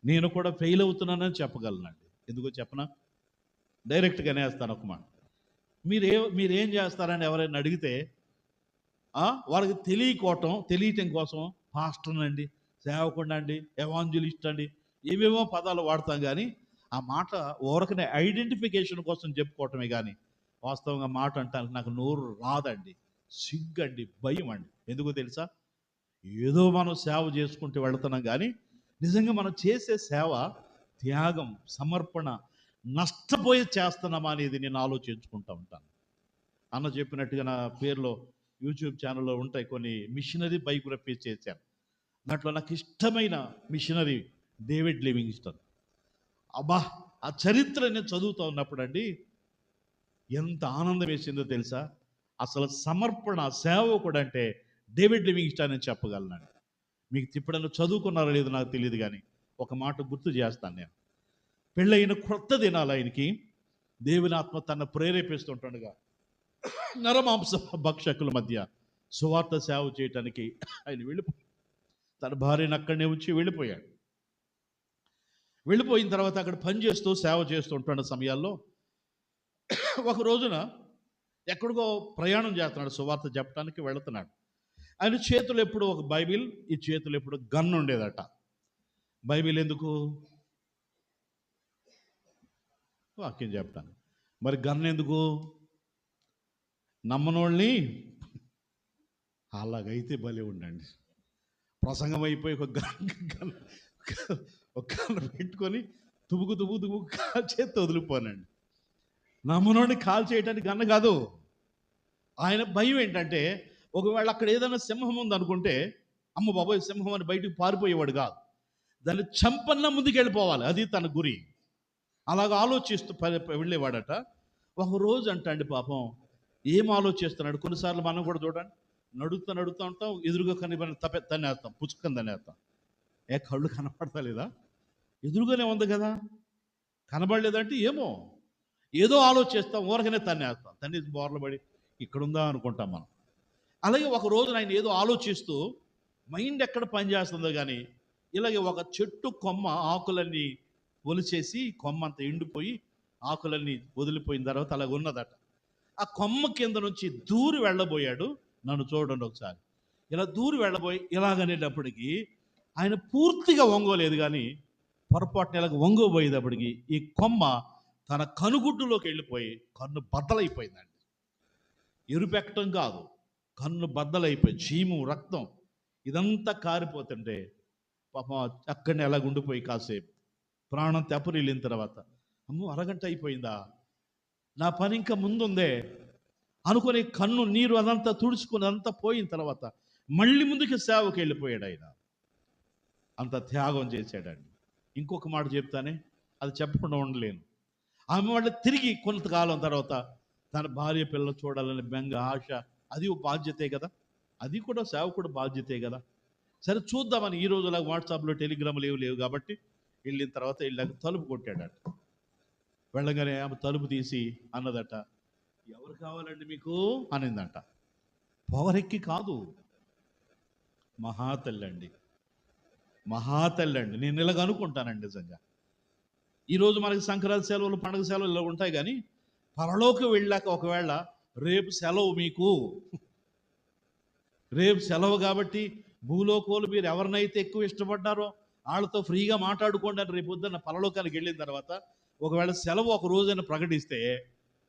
నేను కూడా ఫెయిల్ అవుతున్నానని చెప్పగలనండి. ఎందుకో చెప్పనా? డైరెక్ట్గానే వేస్తాను ఒక మాట. మీరేం చేస్తారని ఎవరైనా అడిగితే వాళ్ళకి తెలియటం కోసం పాస్టర్ అండి, సేవకుండా అండి, ఎవాంజలిస్ట్ అండి, ఏవేవో పదాలు వాడతాం. కానీ ఆ మాట ఊరకనే ఐడెంటిఫికేషన్ కోసం చెప్పుకోవటమే, కానీ వాస్తవంగా మాట అంటానికి నాకు నోరు రాదండి. సిగ్గండి, భయం అండి. ఎందుకో తెలుసా? ఏదో మనం సేవ చేసుకుంటూ వెళుతున్నాం, కానీ నిజంగా మనం చేసే సేవ త్యాగం, సమర్పణ, నష్టపోయి చేస్తున్నామా అనేది నేను ఆలోచించుకుంటూ ఉంటాను. అన్న చెప్పినట్టుగా నా పేరులో యూట్యూబ్ ఛానల్లో ఉంటాయి కొన్ని మిషనరీ బయోగ్రఫీస్ చేశాను. దాంట్లో నాకు ఇష్టమైన మిషనరీ డేవిడ్ లివింగ్స్టన్. అబ్బా, ఆ చరిత్ర నేను చదువుతూ ఉన్నప్పుడు అండి ఎంత ఆనందం వేసిందో తెలుసా? అసలు సమర్పణ, సేవకుడు అంటే డేవిడ్ లివింగ్స్టన్ అని చెప్పగలనండి. మీకు ఎప్పుడన్నా చదువుకున్నారో లేదో నాకు తెలియదు, కానీ ఒక మాట గుర్తు చేస్తాను నేను. పెళ్ళైన కొత్త దినాలు ఆయనకి దేవుని ఆత్మ తన ప్రేరేపిస్తుంటుండగా నరమాంస భక్షకుల మధ్య సువార్త సేవ చేయటానికి ఆయన వెళ్ళిపోయి తన భార్యను అక్కడనే ఉంచి వెళ్ళిపోయాడు. వెళ్ళిపోయిన తర్వాత అక్కడ పనిచేస్తూ సేవ చేస్తుంటున్న సమయాల్లో ఒక రోజున ఎక్కడికో ప్రయాణం చేస్తున్నాడు, సువార్త చెప్పడానికి వెళుతున్నాడు. ఆయన చేతులు ఎప్పుడు ఒక బైబిల్, ఈ చేతులు ఎప్పుడు గన్ ఉండేదట. బైబిల్ ఎందుకు? వాక్యం చెప్పడానికి. మరి గన్ ఎందుకు? నమ్మనోళ్ళని అలాగైతే భలే ఉండండి. ప్రసంగం అయిపోయి ఒక గన్ పెట్టుకొని తుబుకు కాల్ చేతి వదిలిపోనండి. నమ్మనోడిని కాల్ చేయటానికి గన్న కాదు. ఆయన భయం ఏంటంటే, ఒకవేళ అక్కడ ఏదైనా సింహం ఉంది అనుకుంటే, అమ్మ బాబోయ్ సింహం అని బయటికి పారిపోయేవాడు కాదు, దాన్ని చంపన్నా ముందుకు వెళ్ళిపోవాలి, అది తన గురి. అలాగ ఆలోచిస్తూ వెళ్ళేవాడట. ఒక రోజు అండి పాపం ఏం ఆలోచిస్తున్నాడు. కొన్నిసార్లు మనం కూడా చూడండి, నడుస్తూ ఉంటాం, ఎదురుగా కనిపని తనేస్తాం, పుచ్చుకొని తనేస్తాం. కళ్ళు కనపడతా లేదా? ఎదురుగానే ఉంది కదా, కనబడలేదంటే ఏమో ఏదో ఆలోచిస్తాం, ఊరకనే తన్నేస్తాం, తన్ని బోర్లు పడి ఇక్కడుందా అనుకుంటాం మనం. అలాగే ఒక రోజు ఆయన ఏదో ఆలోచిస్తూ మైండ్ ఎక్కడ పనిచేస్తుందో కానీ, ఇలాగే ఒక చెట్టు కొమ్మ ఆకులన్నీ ఒలిచేసి, కొమ్మ అంతా ఎండిపోయి ఆకులన్నీ వదిలిపోయిన తర్వాత అలాగ ఉన్నదట. ఆ కొమ్మ కింద నుంచి దూరి వెళ్ళబోయాడు. నన్ను చూడండి ఒకసారి, ఇలా దూరి వెళ్ళబోయి ఇలాగనేటప్పటికీ ఆయన పూర్తిగా వంగోలేదు, కానీ పొరపాటున ఇలాగ వంగోబోయేటప్పటికి ఈ కొమ్మ తన కనుగుడ్డులోకి వెళ్ళిపోయి కన్ను బద్దలైపోయిందండి. ఎరుపెక్కటం కాదు, కన్ను బద్దలైపోయి చీము రక్తం ఇదంతా కారిపోతుంటే పాపం అక్కడనే అలా ఉండిపోయి కాసేపు ప్రాణం తెప్పరిల్లిన తర్వాత, అమ్మో అరగంట అయిపోయిందా, నా పని ఇంకా ముందుందే అనుకుని కన్ను నీరు అదంతా తుడుచుకుని అదంతా పోయిన తర్వాత మళ్ళీ ముందుకు సేవకి వెళ్ళిపోయాడు. ఆయన అంత త్యాగం చేశాడండి. ఇంకొక మాట చెప్తానే, అది చెప్పకుండా ఉండలేను. ఆమె వాళ్ళు తిరిగి కొంతకాలం తర్వాత తన భార్య పిల్లలు చూడాలని బెంగ, ఆశ, అది బాధ్యతే కదా, అది కూడా సేవకుడు బాధ్యతే కదా. సరే చూద్దామని ఈ రోజులా వాట్సాప్లో టెలిగ్రామ్లు లేవు కాబట్టి వెళ్ళిన తర్వాత వెళ్ళాక తలుపు కొట్టాడట. వెళ్ళగానే ఆమె తలుపు తీసి అన్నదట, ఎవరు కావాలండి మీకు అనిందంట. పొగరెక్కి కాదు, మహాతల్లండి, మహాతల్లండి. నేను ఇలాగ అనుకుంటానండి నిజంగా. ఈరోజు మనకి సంక్రాంతి సెలవులు, పండుగ సెలవులు ఇలా ఉంటాయి, కానీ పరలోకి వెళ్ళాక ఒకవేళ రేపు సెలవు మీకు, రేపు సెలవు కాబట్టి భూలోకోలు మీరు ఎవరినైతే ఎక్కువ ఇష్టపడ్డారో వాళ్ళతో ఫ్రీగా మాట్లాడుకోండి అని రేపు పొద్దున్న పరలోకానికి వెళ్ళిన తర్వాత ఒకవేళ సెలవు ఒక రోజైనా ప్రకటిస్తే,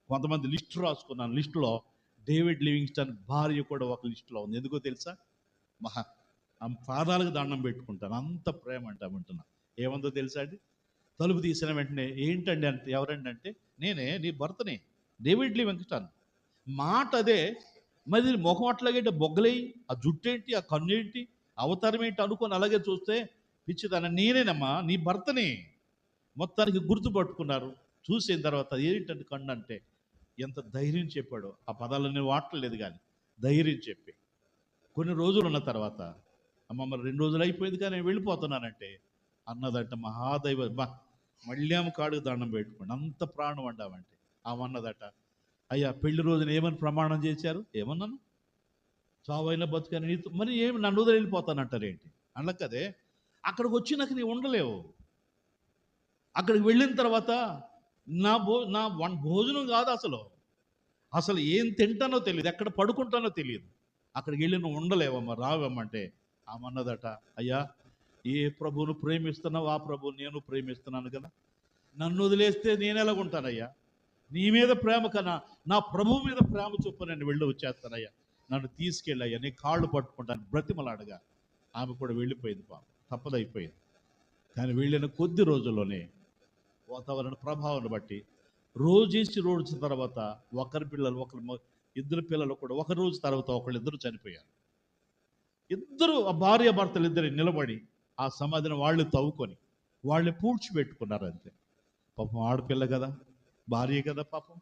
కొంతమంది లిస్టు రాసుకున్నాను, లిస్టులో డేవిడ్ లివింగ్స్టన్ భార్య కూడా ఒక లిస్టులో ఉంది. ఎందుకో తెలుసా? ఆ పాదాలకు దండం పెట్టుకుంటాను, అంత ప్రేమ అంటామంటున్నా. ఏమందో తెలుసా అండి? తలుపు తీసిన వెంటనే ఏంటండి అంటే, ఎవరండి అంటే, నేనే నీ భర్తనే, డేవిడ్ లివింగ్స్టన్. మాట అదే, మరి ముఖం అట్లాగేంటి, బొగ్గలేయి, ఆ జుట్టేంటి, ఆ కన్నేంటి, అవతారం ఏంటి అనుకొని అలాగే చూస్తే, పిచ్చిదాన నేనేనమ్మా నీ భర్తని. మొత్తానికి గుర్తుపట్టుకున్నారు. చూసిన తర్వాత ఏంటంటే కన్ను అంటే, ఎంత ధైర్యం చెప్పాడో. ఆ పదాలన్నీ వాడలేదు కానీ ధైర్యం చెప్పి కొన్ని రోజులు ఉన్న తర్వాత, అమ్మ మరి 2 రోజులు అయిపోయింది కానీ నేను వెళ్ళిపోతున్నానంటే అన్నదట, మహాదైవ మళ్ళీ ఆమె కాడుకు దండం పెట్టుకోండి, అంత ప్రాణం అంటామంటే. ఆమె అన్నదట, అయ్యా పెళ్లి రోజున ఏమని ప్రమాణం చేశారు? ఏమన్నాను? చావైనా బతుకని నీతో, మరి ఏమి నన్ను వదిలి వెళ్ళిపోతానంటారేంటి? అనకదే, అక్కడికి వచ్చినాక నీ ఉండలేవు. అక్కడికి వెళ్ళిన తర్వాత నా భోజనం కాదు అసలు, అసలు ఏం తింటానో తెలియదు, ఎక్కడ పడుకుంటానో తెలియదు. అక్కడికి వెళ్ళి నువ్వు ఉండలేవమ్మా, రావమ్మంటే ఆమె అన్నదట, అయ్యా ఏ ప్రభువును ప్రేమిస్తున్నావు ఆ ప్రభువు నేను ప్రేమిస్తున్నాను కదా, నన్ను వదిలేస్తే నేను ఎలాగుంటానయ్యా? నీ మీద ప్రేమ కన్నా నా ప్రభువు మీద ప్రేమ చొప్పు నేను వెళ్ళి వచ్చేస్తానయ్యా, నన్ను తీసుకెళ్ళయ్యా, నీ కాళ్ళు పట్టుకుంటాను బ్రతిమలాడగా. ఆమె కూడా వెళ్ళిపోయింది, పాపం తప్పదైపోయింది. కానీ వెళ్ళిన కొద్ది రోజుల్లోనే వాతావరణ ప్రభావాన్ని బట్టి రోజు తర్వాత ఇద్దరు పిల్లలు కూడా ఒక రోజు తర్వాత ఒకళ్ళిద్దరు చనిపోయారు. ఇద్దరు ఆ భార్య భర్తలు ఇద్దరు నిలబడి ఆ సమాధిని వాళ్ళు తవ్వుకొని వాళ్ళని పూడ్చిపెట్టుకున్నారు అంతే. పాపం ఆడపిల్ల కదా, భార్య కదా పాపం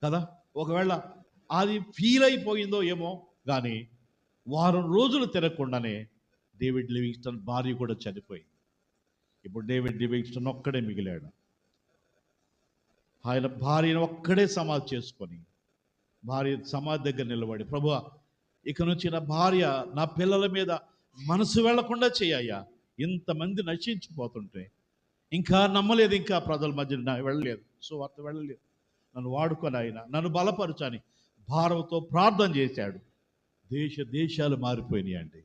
కదా, ఒకవేళ అది ఫీల్ అయిపోయిందో ఏమో కానీ వారం రోజులు తిరగకుండానే డేవిడ్ లివింగ్స్టన్ భార్య కూడా చనిపోయింది. ఇప్పుడు డేవిడ్ లివింగ్స్టన్ ఒక్కడే మిగిలాడు. ఆయన భార్యను ఒక్కడే సమాధి చేసుకొని భార్య సమాధి దగ్గర నిలబడి, ప్రభువా ఇక నుంచి నా భార్య నా పిల్లల మీద మనసు వెళ్లకుండా చేయ్యా, ఇంతమంది నశించిపోతుంటే ఇంకా నమ్మలేదు, ఇంకా ప్రజల మధ్య వెళ్ళలేదు, సో వార్త వెళ్ళలేదు, నన్ను వాడుకొని ఆయన నన్ను బలపరచని భారంతో ప్రార్థన చేశాడు. దేశాలు మారిపోయినాయి అండి.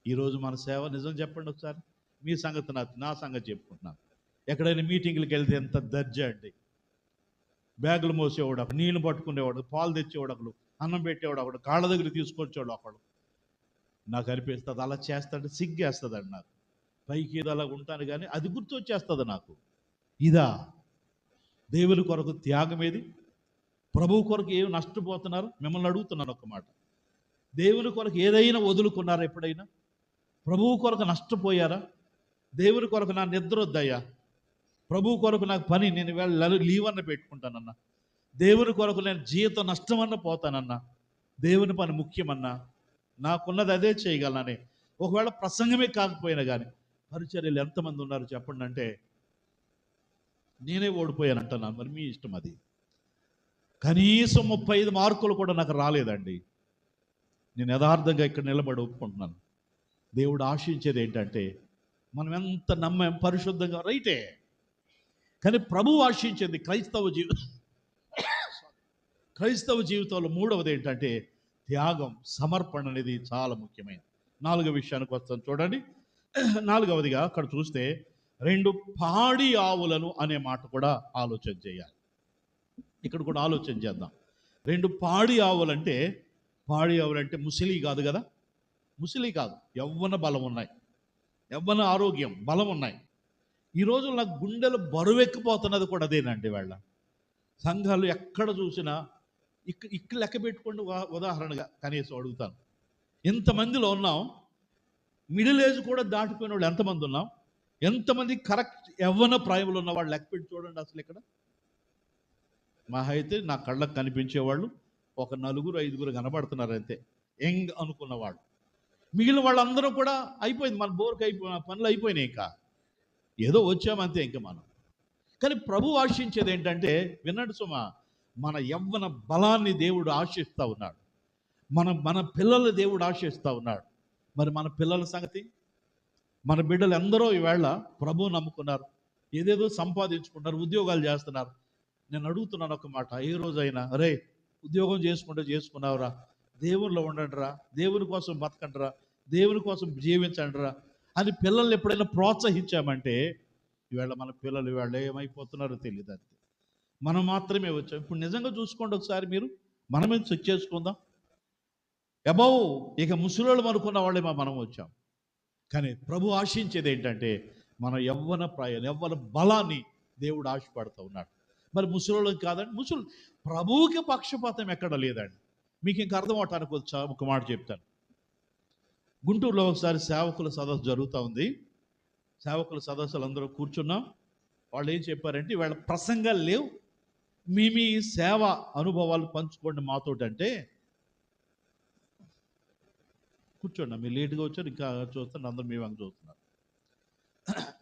ఈరోజు మన సేవ నిజం చెప్పండి ఒకసారి. మీ సంగతి నా సంగతి చెప్పుకుంటున్నాను. ఎక్కడైనా మీటింగ్లకు వెళ్తే ఎంత దర్జా అండి. బ్యాగులు మోసేవాడు ఒకడు, నీళ్ళు పట్టుకునేవాడు, పాలు తెచ్చేవాడు ఒకడు, అన్నం పెట్టేవాడు ఒకడు, కాళ్ళ దగ్గర తీసుకొచ్చేవాడు ఒకడు. నాకు అనిపిస్తుంది అలా చేస్తాడు, సిగ్గేస్తుందండి నాకు. పైకి ఏదో అలా ఉంటాను కానీ అది గుర్తొచ్చేస్తుంది నాకు. ఇదా దేవుని కొరకు త్యాగం ఏది? ప్రభువు కొరకు ఏమి నష్టపోతున్నారు? మిమ్మల్ని అడుగుతున్నాను ఒక మాట. దేవుని కొరకు ఏదైనా వదులుకున్నారా ఎప్పుడైనా? ప్రభువు కొరకు నష్టపోయారా? దేవుని కొరకు నా నిద్ర వద్దయ్యా, ప్రభువు కొరకు నాకు పని, నేను లీవ్ అన్న పెట్టుకుంటానన్నా, దేవుని కొరకు నేను జీవితం నష్టమన్న పోతానన్నా, దేవుని పని ముఖ్యమన్నా, నాకున్నది అదే చేయగలనని ఒకవేళ ప్రసంగమే కాకపోయినా కానీ పరిచర్యలు ఎంతమంది ఉన్నారు చెప్పండి అంటే నేనే ఓడిపోయాను అంటున్నాను. మరి మీ ఇష్టం అది. కనీసం 35 మార్కులు కూడా నాకు రాలేదండి. నేను యథార్థంగా ఇక్కడ నిలబడి ఒప్పుకుంటున్నాను. దేవుడు ఆశించేది ఏంటంటే మనం ఎంత నమ్మాం, పరిశుద్ధంగా రైటే, కానీ ప్రభువు ఆశించేది క్రైస్తవ జీవితంలో మూడవది ఏంటంటే త్యాగం, సమర్పణ అనేది చాలా ముఖ్యమైనది. 4వ విషయానికి వస్తాను చూడండి. 4వదిగా అక్కడ చూస్తే 2 పాడి ఆవులను అనే మాట కూడా ఆలోచన చేయాలి. ఇక్కడ కూడా ఆలోచన చేద్దాం. 2 పాడి ఆవులంటే ముసలి కాదు కదా, ముసలి కాదు, యవ్వన బలం ఉన్నాయి, యవ్వన ఆరోగ్యం బలం ఉన్నాయి. ఈరోజు నాకు గుండెలు బరువెక్కిపోతున్నది కూడా అదేనండి. వాళ్ళ సంఘాలు ఎక్కడ చూసినా ఇక్కడ లెక్క పెట్టుకోండి. ఉదాహరణగా కనీసం అడుగుతాను, ఎంతమందిలో ఉన్నాం? మిడిల్ ఏజ్ కూడా దాటిపోయిన వాళ్ళు ఎంతమంది ఉన్నాం? ఎంతమంది కరెక్ట్ యవ్వన ప్రాయంలో ఉన్న వాళ్ళు లెక్క పెట్టి చూడండి. అసలు ఇక్కడ మా అయితే నా కళ్ళకు కనిపించేవాళ్ళు ఒక 4-5 కనబడుతున్నారు అంతే, యంగ్ అనుకున్నవాళ్ళు. మిగిలిన వాళ్ళందరూ కూడా అయిపోయింది, మన బోర్కి పనులు అయిపోయినాయి, ఇంకా ఏదో వచ్చామంతే ఇంకా మనం. కానీ ప్రభు ఆశించేది ఏంటంటే వినండి సుమా, మన యవ్వన బలాన్ని దేవుడు ఆశిస్తూ ఉన్నాడు. మన పిల్లల్ని దేవుడు ఆశిస్తూ ఉన్నాడు. మరి మన పిల్లల సంగతి, మన బిడ్డలు ఎందరో ఈవేళ ప్రభువు నమ్ముకున్నారు, ఏదేదో సంపాదించుకుంటారు, ఉద్యోగాలు చేస్తున్నారు. నేను అడుగుతున్నాను ఒక మాట, ఏ రోజైనా అరే ఉద్యోగం చేసుకున్నావురా, దేవునిలో ఉండండిరా, దేవుని కోసం బతకండిరా, దేవుని కోసం జీవించండిరా అని పిల్లల్ని ఎప్పుడైనా ప్రోత్సహించామంటే ఈవేళ మన పిల్లలు ఈవేళ ఏమైపోతున్నారో తెలియదు. అంతే, మనం మాత్రమే వచ్చాం. ఇప్పుడు నిజంగా చూసుకోండి ఒకసారి, మీరు మనమే చెక్ చేసుకుందాం. అబౌవ్ ఇక ముసలోళ్ళు అనుకున్న వాళ్ళేమో మనం వచ్చాం. కానీ ప్రభు ఆశించేది ఏంటంటే మన యవ్వన బలాన్ని దేవుడు ఆశపడుతూ ఉన్నాడు. మరి ముసలోళ్ళకి కాదండి, ప్రభువుకి పక్షపాతం ఎక్కడ లేదండి. మీకు ఇంక అర్థం అవటానికి వచ్చా ఒక మాట చెప్తాను. గుంటూరులో ఒకసారి సేవకుల సదస్సు జరుగుతూ ఉంది. సేవకుల సదస్సులు అందరూ కూర్చున్నాం. వాళ్ళు ఏం చెప్పారంటే వీళ్ళ ప్రసంగాలు లేవు, మీ సేవ అనుభవాలు పంచుకోండి మాతోటి అంటే, కూర్చోండి, మీరు లేట్గా వచ్చారు, ఇంకా చూస్తాను అందరూ మీ వంక చూస్తున్నారు.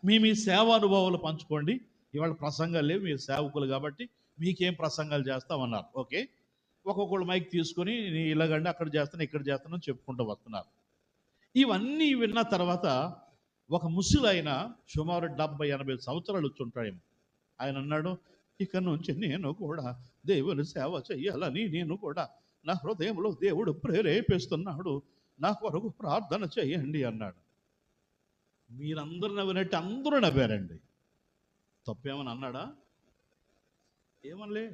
మీ సేవ అనుభవాలు పంచుకోండి, ఇవాళ ప్రసంగాలు లేవు, మీరు సేవకులు కాబట్టి మీకేం ప్రసంగాలు చేస్తామన్నారు. ఓకే, ఒక్కొక్కళ్ళు మైక్ తీసుకొని ఇలాగండి అక్కడ చేస్తాను ఇక్కడ చేస్తాను చెప్పుకుంటూ వస్తున్నారు. ఇవన్నీ విన్న తర్వాత ఒక ముసలైన సుమారు 70-80 సంవత్సరాలు వచ్చుంటాడేమో, ఆయన అన్నాడు, ఇక నుంచి నేను కూడా దేవుని సేవ చెయ్యాలని నేను కూడా నా హృదయంలో దేవుడు ప్రేరేపిస్తున్నాడు, నా కొరకు ప్రార్థన చేయండి అన్నాడు. మీరందరూ నవ్వినట్టు అందరూ నవ్వారండి. తప్పేమని అన్నాడా? ఏమనలే.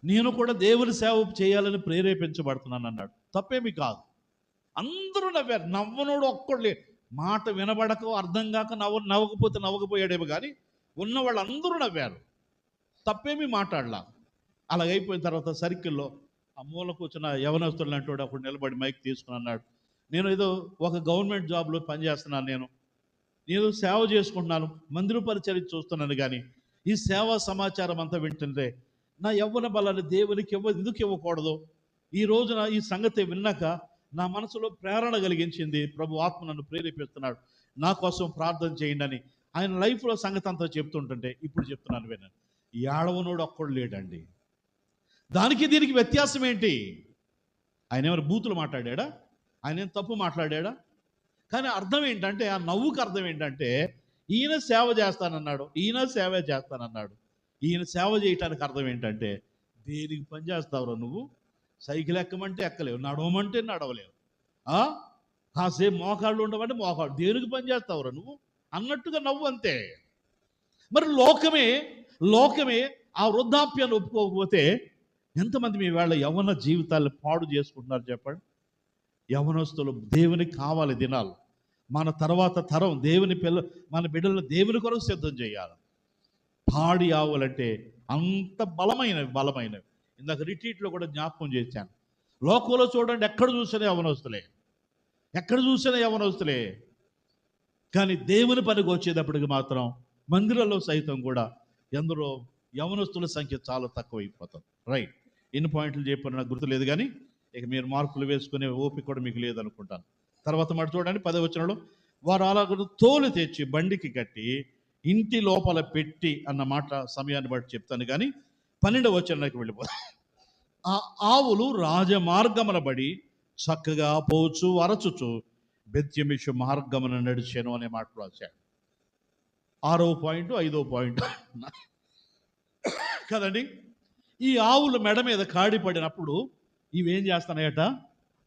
నేను కూడా దేవుని సేవ చేయాలని ప్రేరేపించబడుతున్నాను అన్నాడు. తప్పేమి కాదు. అందరూ నవ్వారు. నవ్వనోడు ఒక్కడు, మాట వినబడక అర్థం కాక నవ్వకపోయాడేమో కానీ ఉన్న వాళ్ళు అందరూ నవ్వారు. తప్పేమీ మాట్లాడలా. అలాగైపోయిన తర్వాత సర్కిల్లో ఆ మూల కూర్చున్న యవనస్తులు అంటాడు అప్పుడు నిలబడి మైక్ తీసుకుని అన్నాడు, నేను ఏదో ఒక గవర్నమెంట్ జాబ్లో పనిచేస్తున్నాను, నేను ఏదో సేవ చేసుకుంటున్నాను, మందిర పరిచర్య చూస్తున్నాను, కానీ ఈ సేవా సమాచారం అంతా వింటుంటే నా యవ్వన బలాన్ని దేవునికి ఎందుకు ఇవ్వకూడదు? ఈ రోజున ఈ సంగతి విన్నాక నా మనసులో ప్రేరణ కలిగించింది. ప్రభు ఆత్మ నన్ను ప్రేరేపిస్తున్నాడు, నా కోసం ప్రార్థన చేయండి అని. ఆయన లైఫ్లో సంగతి అంతా చెప్తుంటుంటే ఇప్పుడు చెప్తున్నాను వినండి. ఏడవనోడు ఒక్కడు లేడండి. దానికి దీనికి వ్యత్యాసం ఏంటి? ఆయన ఏమైనా బూతులు మాట్లాడా? ఆయన ఏం తప్పు మాట్లాడా? కానీ అర్థం ఏంటంటే, ఆ నవ్వుకి అర్థం ఏంటంటే ఈయన సేవ చేస్తానన్నాడు, ఈయన సేవ చేస్తానన్నాడు. ఈయన సేవ చేయటానికి అర్థం ఏంటంటే, దేనికి పని చేస్తావురా నువ్వు? సైకిల్ ఎక్కమంటే ఎక్కలేవు, నడవమంటే నడవలేవు, కాసేపు మోకాళ్ళు ఉండమంటే మోకాళ్ళు, దేనికి పని చేస్తావురా నువ్వు అన్నట్టుగా నవ్వు అంతే. మరి లోకమే ఆ వృద్ధాప్యాన్ని ఒప్పుకోకపోతే ఎంతమంది మీ వాళ్ళ యవ్వన జీవితాలను పాడు చేసుకుంటున్నారు చెప్పండి. యవ్వనస్తులు దేవునికి కావాలి దినాలు. మన తర్వాత తరం మన బిడ్డలను దేవుని కొరకు సిద్ధం చేయాలి. పాడి ఆవులంటే అంత బలమైనవి. ఇందాక రిట్రీట్లో కూడా జ్ఞాపకం చేశాను. లోకంలో చూడండి, ఎక్కడ చూసినా యవ్వనస్తులే. కానీ దేవుని పనికి వచ్చేటప్పటికి మాత్రం మందిరంలో సైతం కూడా ఎందరో యవ్వనస్తుల సంఖ్య చాలా తక్కువైపోతుంది. రైట్, ఎన్ని పాయింట్లు చెప్పారు నాకు గుర్తులేదు, కానీ ఇక మీరు మార్కులు వేసుకునే ఓపిక కూడా మీకు లేదనుకుంటాను. తర్వాత మాట చూడండి, 10వ వచనంలో, వారు అలాగ తోలు తెచ్చి బండికి కట్టి ఇంటి లోపల పెట్టి అన్న మాట సమయాన్ని బట్టి చెప్తాను, కానీ 12వ వచనానికి వెళ్ళిపోతాను. ఆ ఆవులు రాజమార్గమున బడి చక్కగా పోచు అరచుచు బెత్యెమెషు మార్గమున నడిచాను అనే మాట రాశాడు. 6వ పాయింట్ 5వ పాయింట్ కదండి. ఈ ఆవులు మెడ మీద కాడి పడినప్పుడు ఇవేం చేస్తున్నాయట?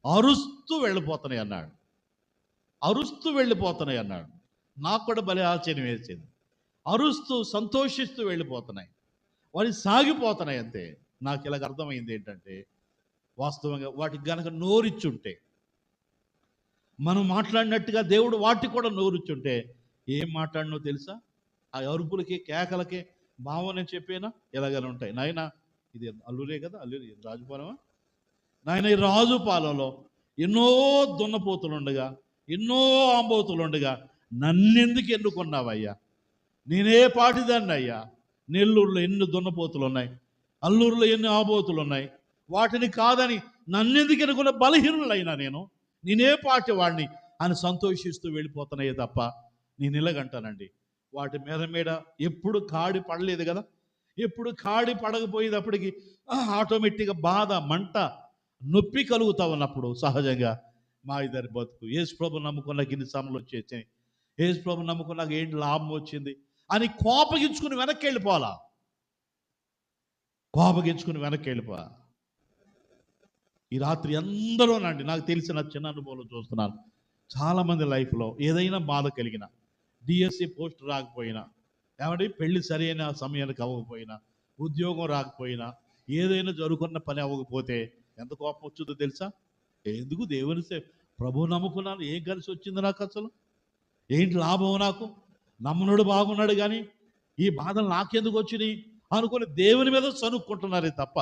అరుస్తూ వెళ్ళిపోతున్నాయి అన్నాడు. నాకు కూడా భలే ఆశ్చర్యం వేసింది. అరుస్తూ సంతోషిస్తూ వెళ్ళిపోతున్నాయి, వారి సాగిపోతున్నాయి అంతే. నాకు ఇలాగ అర్థమైంది ఏంటంటే, వాస్తవంగా వాటికి గనక నోరిచ్చుంటే, మనం మాట్లాడినట్టుగా దేవుడు వాటికి కూడా నోరిచ్చుంటే ఏం మాట్లాడినో తెలుసా? ఆ అరుపులకి కేకలకి భావం నేను చెప్పేనా ఎలాగైనా ఉంటాయి. నాయన ఇది అల్లూరే కదా, అల్లూరి రాజుపాలెమా నాయన, ఈ రాజుపాలెంలో ఎన్నో దున్నపోతులుండగా, ఎన్నో ఆంబోతులుండగా నన్నెందుకు ఎన్నుకున్నావయ్యా? నేనే పాటిదాన్ని అయ్యా. నెల్లూరులో ఎన్ని దున్నపోతులు ఉన్నాయి, అల్లూరులో ఎన్ని ఆబోతులు ఉన్నాయి, వాటిని కాదని నన్నెందుకు ఎన్నుకున్న బలహీనులైనా నేనే పాటి వాడిని అని సంతోషిస్తూ వెళ్ళిపోతున్నాయే తప్ప నేను ఇలాగంటానండి, వాటి మీద ఎప్పుడు కాడి పడలేదు కదా. ఎప్పుడు కాడి పడకపోయేటప్పటికి ఆటోమేటిక్గా బాధ, మంట, నొప్పి కలుగుతూ ఉన్నప్పుడు సహజంగా మా ఇద్దరి బతుకు యేసు ప్రభు నమ్ముకున్నాక ఇన్ని సమలు వచ్చేసాయి, యేసు ప్రభు నమ్ముకున్నాక ఏంటి లాభం వచ్చింది అని కోపగించుకుని వెనక్కి వెళ్ళిపోవాలా. ఈ రాత్రి అందరూనండి, నాకు తెలిసిన చిన్న అనుభవంలో చూస్తున్నాను, చాలామంది లైఫ్లో ఏదైనా బాధ కలిగిన, డిఎస్సి పోస్ట్ రాకపోయినా, ఏమంటే పెళ్లి సరైన సమయానికి అవ్వకపోయినా, ఉద్యోగం రాకపోయినా, ఏదైనా జరుగుకున్న పని అవ్వకపోతే ఎంత కోపం వచ్చిందో తెలుసా? ఎందుకు దేవుని ప్రభువు నమ్ముకున్నాను, ఏం కలిసి వచ్చింది నాకు, అసలు ఏంటి లాభం నాకు? నమ్మనుడు బాగున్నాడు కానీ ఈ బాధలు నాకెందుకు వచ్చినాయి అనుకుని దేవుని మీద చనుక్కుంటున్నారే తప్ప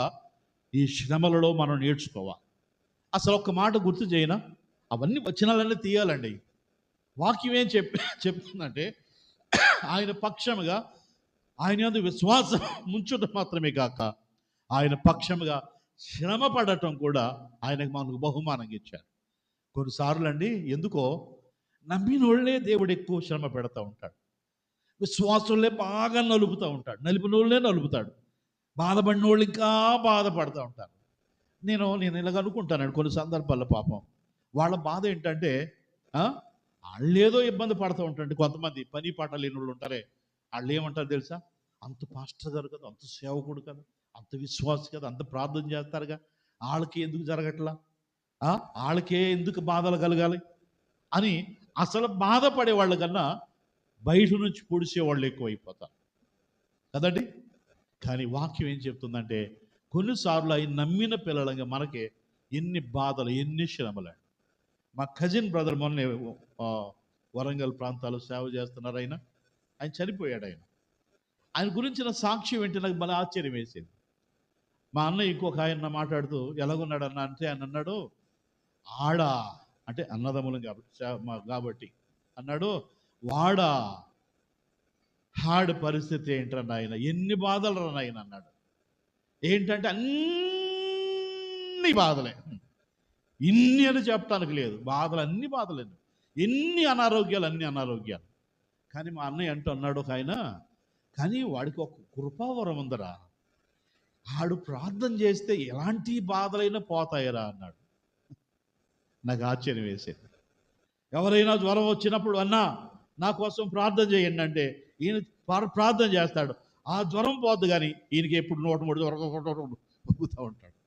ఈ శ్రమలలో మనం నేర్చుకోవాలి. అసలు ఒక్క మాట గుర్తు చేయనా, అవన్నీ వచనాలన్నీ తీయాలండి. వాక్యం ఏం చెప్తుందంటే, ఆయన పక్షముగా ఆయన యందు విశ్వాసం ముంచుట మాత్రమే కాక ఆయన పక్షముగా శ్రమ పడటం కూడా ఆయనకు మనకు బహుమానంగా ఇచ్చారు. కొన్నిసార్లు అండి, ఎందుకో నమ్మినోళ్ళే దేవుడు ఎక్కువ శ్రమ పెడతా ఉంటాడు, విశ్వాసులే బాగా నలుపుతూ ఉంటాడు, నలిపినోళ్ళే నలుపుతాడు, బాధపడిన వాళ్ళు ఇంకా బాధపడుతూ ఉంటారు. నేను ఇలాగ అనుకుంటానండి కొన్ని సందర్భాల్లో, పాపం వాళ్ళ బాధ ఏంటంటే, వాళ్ళు ఏదో ఇబ్బంది పడుతూ ఉంటారండి. కొంతమంది పని పాట లేని వాళ్ళు ఉంటారే, వాళ్ళు ఏమంటారు తెలుసా? అంత పాస్టర్ గారు కదా, అంత సేవకుడు కదా, అంత విశ్వాసి కదా, అంత ప్రార్థన చేస్తారుగా, వాళ్ళకి ఎందుకు జరగట్లా, వాళ్ళకే ఎందుకు బాధలు కలగాలి అని అసలు బాధపడే వాళ్ళ కన్నా బయట నుంచి పొడిచే వాళ్ళు ఎక్కువైపోతారు కదండి. కానీ వాక్యం ఏం చెప్తుందంటే, కొన్నిసార్లు ఆయన నమ్మిన పిల్లలంగా మనకి ఎన్ని బాధలు, ఎన్ని శ్రమలు. మా కజిన్ బ్రదర్ మొన్నే వరంగల్ ప్రాంతాల్లో సేవ చేస్తున్నారు. ఆయన చనిపోయాడు. ఆయన గురించిన సాక్ష్యం ఏంటి నాకు భలే ఆశ్చర్యం వేసేది. మా అన్న ఇంకొక ఆయన మాట్లాడుతూ ఎలాగున్నాడు అన్న అంటే, ఆయన అన్నాడు, అంటే అన్నదమ్ములం కాబట్టి అన్నాడు, హార్డ్ పరిస్థితి ఏంటన్నా ఆయన, ఎన్ని బాధలు రన్ ఆయన అన్నాడు. ఏంటంటే అన్ని బాధలే, ఇన్ని అని చెప్పడానికి లేదు, అన్ని బాధలు, ఎన్ని అనారోగ్యాలు. కానీ మా అన్నయ్య అన్నాడు ఒక ఆయన, కానీ వాడికి ఒక కృపావరం ఉందరా, ఆడు ప్రార్థన చేస్తే ఎలాంటి బాధలైనా పోతాయరా అన్నాడు. నాకు ఆశ్చర్యం వేసేది. ఎవరైనా జ్వరం వచ్చినప్పుడు, అన్నా నా కోసం ప్రార్థన చేయండి అంటే ఈయన ప్రార్థన చేస్తాడు, ఆ జ్వరం పోద్దు, కానీ ఈయనకి ఎప్పుడు నోటు ముడి ఊగుతూ ఉంటాడు.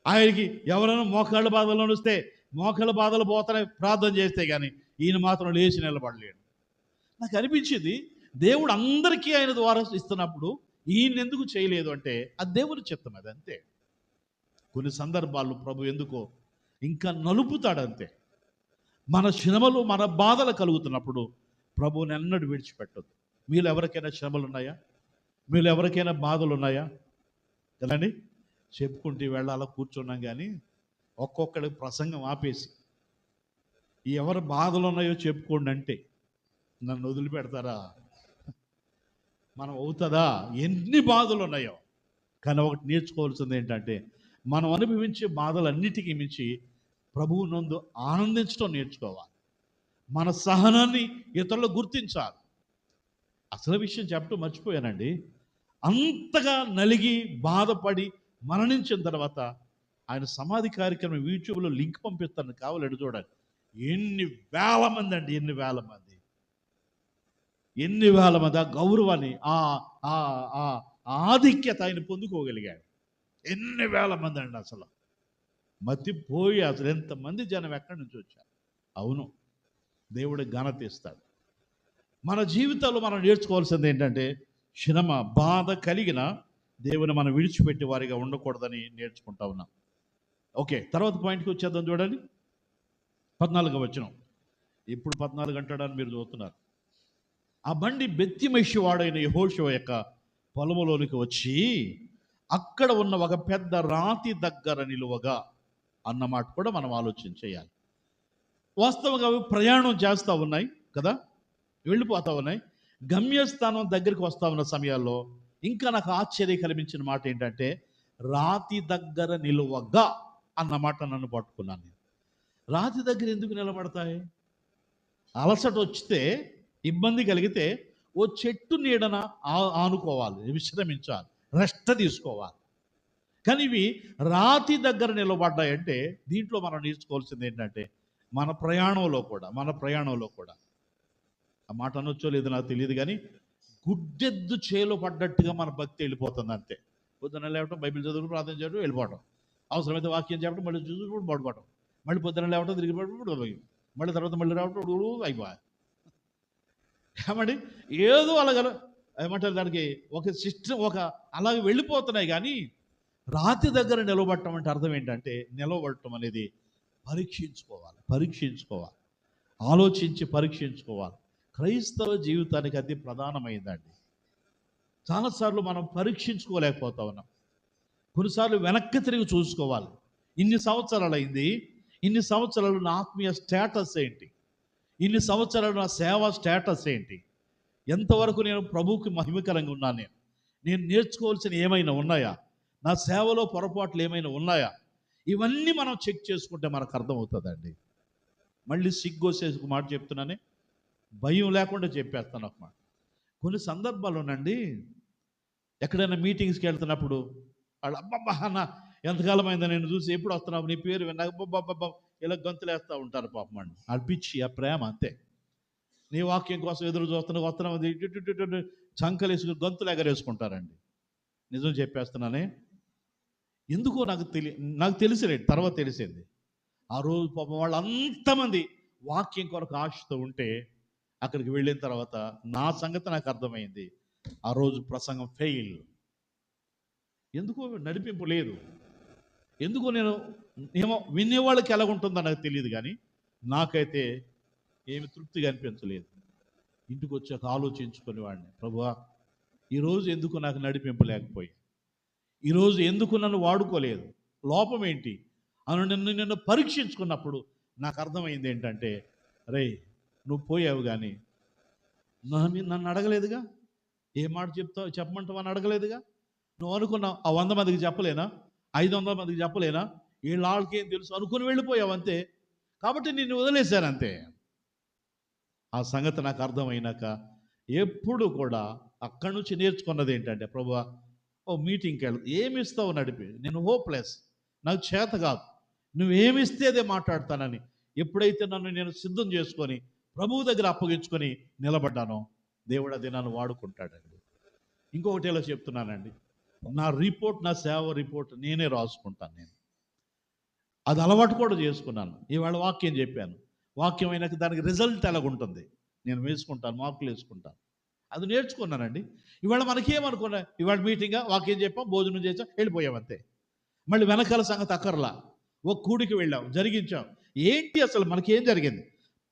ఆయనకి ఎవరైనా మోకాళ్ళ బాధలు నడుస్తే మోకాళ్ళ బాధలు పోతానే ప్రార్థన చేస్తే కానీ ఈయన మాత్రం లేచి నిలబడలేడు. నాకు అనిపించింది, దేవుడు అందరికీ ఆయన ద్వారా ఇస్తున్నప్పుడు ఈయన ఎందుకు చేయలేదు అంటే అది దేవుని చిత్తం, అది అంతే. కొన్ని సందర్భాల్లో ప్రభు ఎందుకో ఇంకా నలుపుతాడు అంతే. మన శ్రమలు మన బాధలు కలుగుతున్నప్పుడు ప్రభువుని ఎన్నడూ విడిచిపెట్టద్దు. మీరు ఎవరికైనా శ్రమలు ఉన్నాయా? మీరు ఎవరికైనా బాధలు ఉన్నాయా? కదండి, చెప్పుకుంటూ వెళ్ళాలా కూర్చున్నాం, కానీ ఒక్కొక్కడికి ప్రసంగం ఆపేసి ఎవరు బాధలు ఉన్నాయో చెప్పుకోండి అంటే నన్ను వదిలిపెడతారా? మనం అవుతుందా? ఎన్ని బాధలు ఉన్నాయో. కానీ ఒకటి నేర్చుకోవాల్సింది ఏంటంటే మనం అనుభవించే బాధలన్నిటికీ మించి ప్రభువు నందు ఆనందించడం నేర్చుకోవాలి. మన సహనాన్ని ఇతరులు గుర్తించాలి. అసలు విషయం చెప్పడం మర్చిపోయానండి. అంతగా నలిగి బాధపడి మరణించిన తర్వాత ఆయన సమాధి కార్యక్రమం యూట్యూబ్లో లింక్ పంపిస్తాను, కావాలండి చూడండి. ఎన్ని వేల మంది అండి, ఎన్ని వేల మంది ఆ గౌరవాన్ని, ఆ ఆధిక్యత ఆయన పొందుకోగలిగాడు. ఎన్ని వేల మంది అండి, అసలు మతిపోయి అసలు ఎంతమంది జనం ఎక్కడి నుంచి వచ్చారు. అవును, దేవుడి ఘనత ఇస్తాడు. మన జీవితంలో మనం నేర్చుకోవాల్సింది ఏంటంటే శ్రమ బాధ కలిగిన దేవుని మనం విడిచిపెట్టి వారిగా ఉండకూడదని నేర్చుకుంటా ఉన్నాం. ఓకే, తర్వాత పాయింట్కి వచ్చేద్దాం. చూడండి 14వ వచనం. ఇప్పుడు 14 అంటాడని మీరు చూస్తున్నారు. ఆ బండి బెత్తిమెషి వాడైన యెహోషువ యొక్క పొలములోనికి వచ్చి అక్కడ ఉన్న ఒక పెద్ద రాతి దగ్గర నిలువగా అన్నమాట కూడా మనం ఆలోచన చేయాలి. వాస్తవంగా ప్రయాణం చేస్తూ ఉన్నాయి కదా, వెళ్ళిపోతూ ఉన్నాయి. గమ్యస్థానం దగ్గరికి వస్తూ ఉన్న సమయాల్లో ఇంకా నాకు ఆశ్చర్యం కలిగించిన మాట ఏంటంటే రాతి దగ్గర నిలువగా అన్నమాట నన్ను పట్టుకున్నాను. రాతి దగ్గర ఎందుకు నిలబడతాయి? అలసట వచ్చితే, ఇబ్బంది కలిగితే ఓ చెట్టు నీడన ఆనుకోవాలి, విశ్రమించాలి, రెస్ట్ తీసుకోవాలి. కానీ ఇవి రాతి దగ్గర నిలబడ్డాయంటే దీంట్లో మనం నేర్చుకోవాల్సింది ఏంటంటే మన ప్రయాణంలో కూడా ఆ మాట అనొచ్చో లేదో నాకు తెలియదు, కానీ గుడ్డెద్దు చేలో పడ్డట్టుగా మన భక్తి వెళ్ళిపోతుంది అంతే. పొద్దున లేవటం, బైబిల్ చదువుకు, ప్రార్థన చేయడం, వెళ్ళిపోవడం, అవసరమైతే వాక్యం చెప్పడం, మళ్ళీ చూసుకుంటూ పడిపోవడం, మళ్ళీ పొద్దున లేవటం, తిరిగి పడిపోవడం, మళ్ళీ తర్వాత మళ్ళీ రావటం, అయిపోయి ఏమండి ఏదో అలాగ ఏమంటారు దానికి ఒక సిస్టమ్, ఒక అలాగే వెళ్ళిపోతున్నాయి. కానీ రాతి దగ్గర నిలబడటం అంటే అర్థం ఏంటంటే నిలబడటం అనేది పరీక్షించుకోవాలి, ఆలోచించి పరీక్షించుకోవాలి. క్రైస్తవ జీవితానికి అది ప్రధానమైందండి. చాలాసార్లు మనం పరీక్షించుకోలేకపోతా ఉన్నాం. కొన్నిసార్లు వెనక్కి తిరిగి చూసుకోవాలి. ఇన్ని సంవత్సరాలు అయింది, ఇన్ని సంవత్సరాలు నా ఆత్మీయ స్టేటస్ ఏంటి, ఇన్ని సంవత్సరాలు నా సేవా స్టేటస్ ఏంటి, ఎంతవరకు నేను ప్రభువుకి మహిమకరంగా ఉన్నాను, నేను నేర్చుకోవాల్సిన ఏమైనా ఉన్నాయా, నా సేవలో పొరపాట్లు ఏమైనా ఉన్నాయా, ఇవన్నీ మనం చెక్ చేసుకుంటే మనకు అర్థమవుతుందండి. మళ్ళీ సిగ్గోసేసి మాట చెప్తున్నానే, భయం లేకుండా చెప్పేస్తాను ఒక మాట. కొన్ని సందర్భాల్లోనండి ఎక్కడైనా మీటింగ్స్కి వెళ్తున్నప్పుడు వాళ్ళు అబ్బబ్బా అన్న ఎంతకాలం అయిందా నేను చూసి, ఎప్పుడు వస్తున్నావు, నీ పేరు విన్నాక అబ్బబ్బబ్బా ఇలా గంతులేస్తూ ఉంటారు పాపం అండి. ఆ పిచ్చి, ఆ ప్రేమ అంతే. నీ వాక్యం కోసం ఎదురు వస్తున్నావు చంకలేసుకుని గంతులు ఎగరేసుకుంటారండి. నిజం చెప్పేస్తున్నానే, ఎందుకో నాకు తెలిసిలేదు, తర్వాత తెలిసింది. ఆ రోజు పాపం వాళ్ళు అంతమంది వాక్యం కొరకు ఆశతో ఉంటే అక్కడికి వెళ్ళిన తర్వాత నా సంగతి నాకు అర్థమైంది. ఆ రోజు ప్రసంగం ఫెయిల్. ఎందుకో నడిపింపు లేదు. ఎందుకో నేను ఏమో వినేవాళ్ళకి ఎలాగుంటుందో నాకు తెలియదు, కానీ నాకైతే ఏమి తృప్తిగా అనిపించలేదు. ఇంటికి వచ్చాక ఆలోచించుకునేవాడిని, ప్రభువా ఈరోజు ఎందుకు నాకు నడిపింపు లేకపోయి, ఈరోజు ఎందుకు నన్ను వాడుకోలేదు, లోపం ఏంటి అని నిన్ను పరీక్షించుకున్నప్పుడు నాకు అర్థమైంది ఏంటంటే, రే నువ్వు పోయావు కానీ నన్ను అడగలేదుగా, ఏ మాట చెప్పమంటావు అని అడగలేదుగా. నువ్వు అనుకున్నావు ఆ 100 మందికి చెప్పలేనా, 500 మందికి చెప్పలేనా, వాళ్ళకి ఏం తెలుసు అనుకుని వెళ్ళిపోయావు అంతే. కాబట్టి నిన్ను వదిలేశాను అంతే. ఆ సంగతి నాకు అర్థమైనాక ఎప్పుడు కూడా అక్కడి నుంచి నేర్చుకున్నది ఏంటంటే, ప్రభువా ఓ మీటింగ్కి ఏమి ఇస్తావు నడిపి, నేను హోప్లెస్, నాకు చేత కాదు, నువ్వేమిస్తే అదే మాట్లాడతానని ఎప్పుడైతే నన్ను నేను సిద్ధం చేసుకొని ప్రభువు దగ్గర అప్పగించుకొని నిలబడ్డానో దేవుడు అది నన్ను వాడుకుంటాడండి. ఇంకొకటి ఇలా చెప్తున్నానండి, నా రిపోర్ట్, నా సేవ రిపోర్ట్ నేనే రాసుకుంటాను. నేను అది అలవాటు కూడా చేసుకున్నాను. ఇవాళ వాక్యం చెప్పాను, వాక్యం అయినాక దానికి రిజల్ట్ ఎలాగుంటుంది నేను వేసుకుంటాను, మార్కులు వేసుకుంటాను. అది నేర్చుకున్నానండి. ఇవాళ మనకేమనుకున్నా, ఇవాళ మీటింగ్గా వాక్యం చెప్పాం, భోజనం చేసాం, వెళ్ళిపోయాం అంతే. మళ్ళీ వెనకాల సంగతి అక్కర్లా. ఒక కూడికి వెళ్ళాం, జరిగించాం, ఏంటి అసలు మనకేం జరిగింది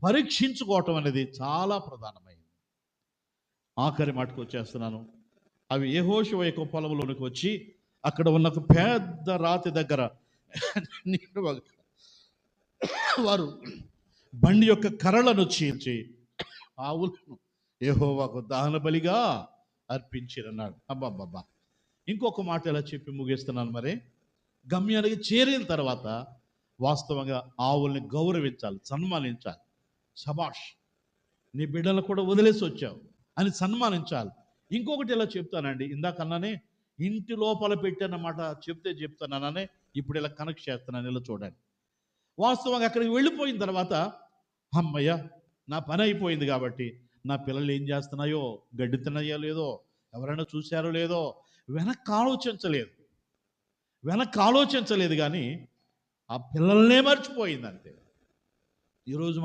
పరీక్షించుకోవటం అనేది చాలా ప్రధానమైంది. ఆఖరి మాటకు వచ్చేస్తున్నాను. అవి యెహోషువ యొక్క పొలంలోనికి వచ్చి అక్కడ ఉన్న ఒక పెద్ద రాతి దగ్గర వారు బండి యొక్క కర్రలను చీల్చి ఆవులను యెహోవాకు దహన బలిగా అర్పించిరన్నాడు. అబ్బాబ్బా, ఇంకొక మాట ఇలా చెప్పి ముగిస్తున్నాను. మరి గమ్యానికి చేరిన తర్వాత వాస్తవంగా ఆవుల్ని గౌరవించాలి, సన్మానించాలి. శబాష్, నీ బిడ్డలను కూడా వదిలేసి వచ్చావు అని సన్మానించాలి. ఇంకొకటి ఇలా చెప్తానండి, ఇందాకన్నానే ఇంటి లోపల పెట్టానమాట చెప్తాననే ఇప్పుడు ఇలా కనెక్ట్ చేస్తున్నాను. ఇలా చూడండి, వాస్తవంగా అక్కడికి వెళ్ళిపోయిన తర్వాత అమ్మయ్య నా పని అయిపోయింది కాబట్టి నా పిల్లలు ఏం చేస్తున్నాయో, గడ్డి తిన్నాయో లేదో, ఎవరైనా చూశారో లేదో వెనక్కి ఆలోచించలేదు కానీ ఆ పిల్లల్నే మర్చిపోయింది అంతే. ఈరోజు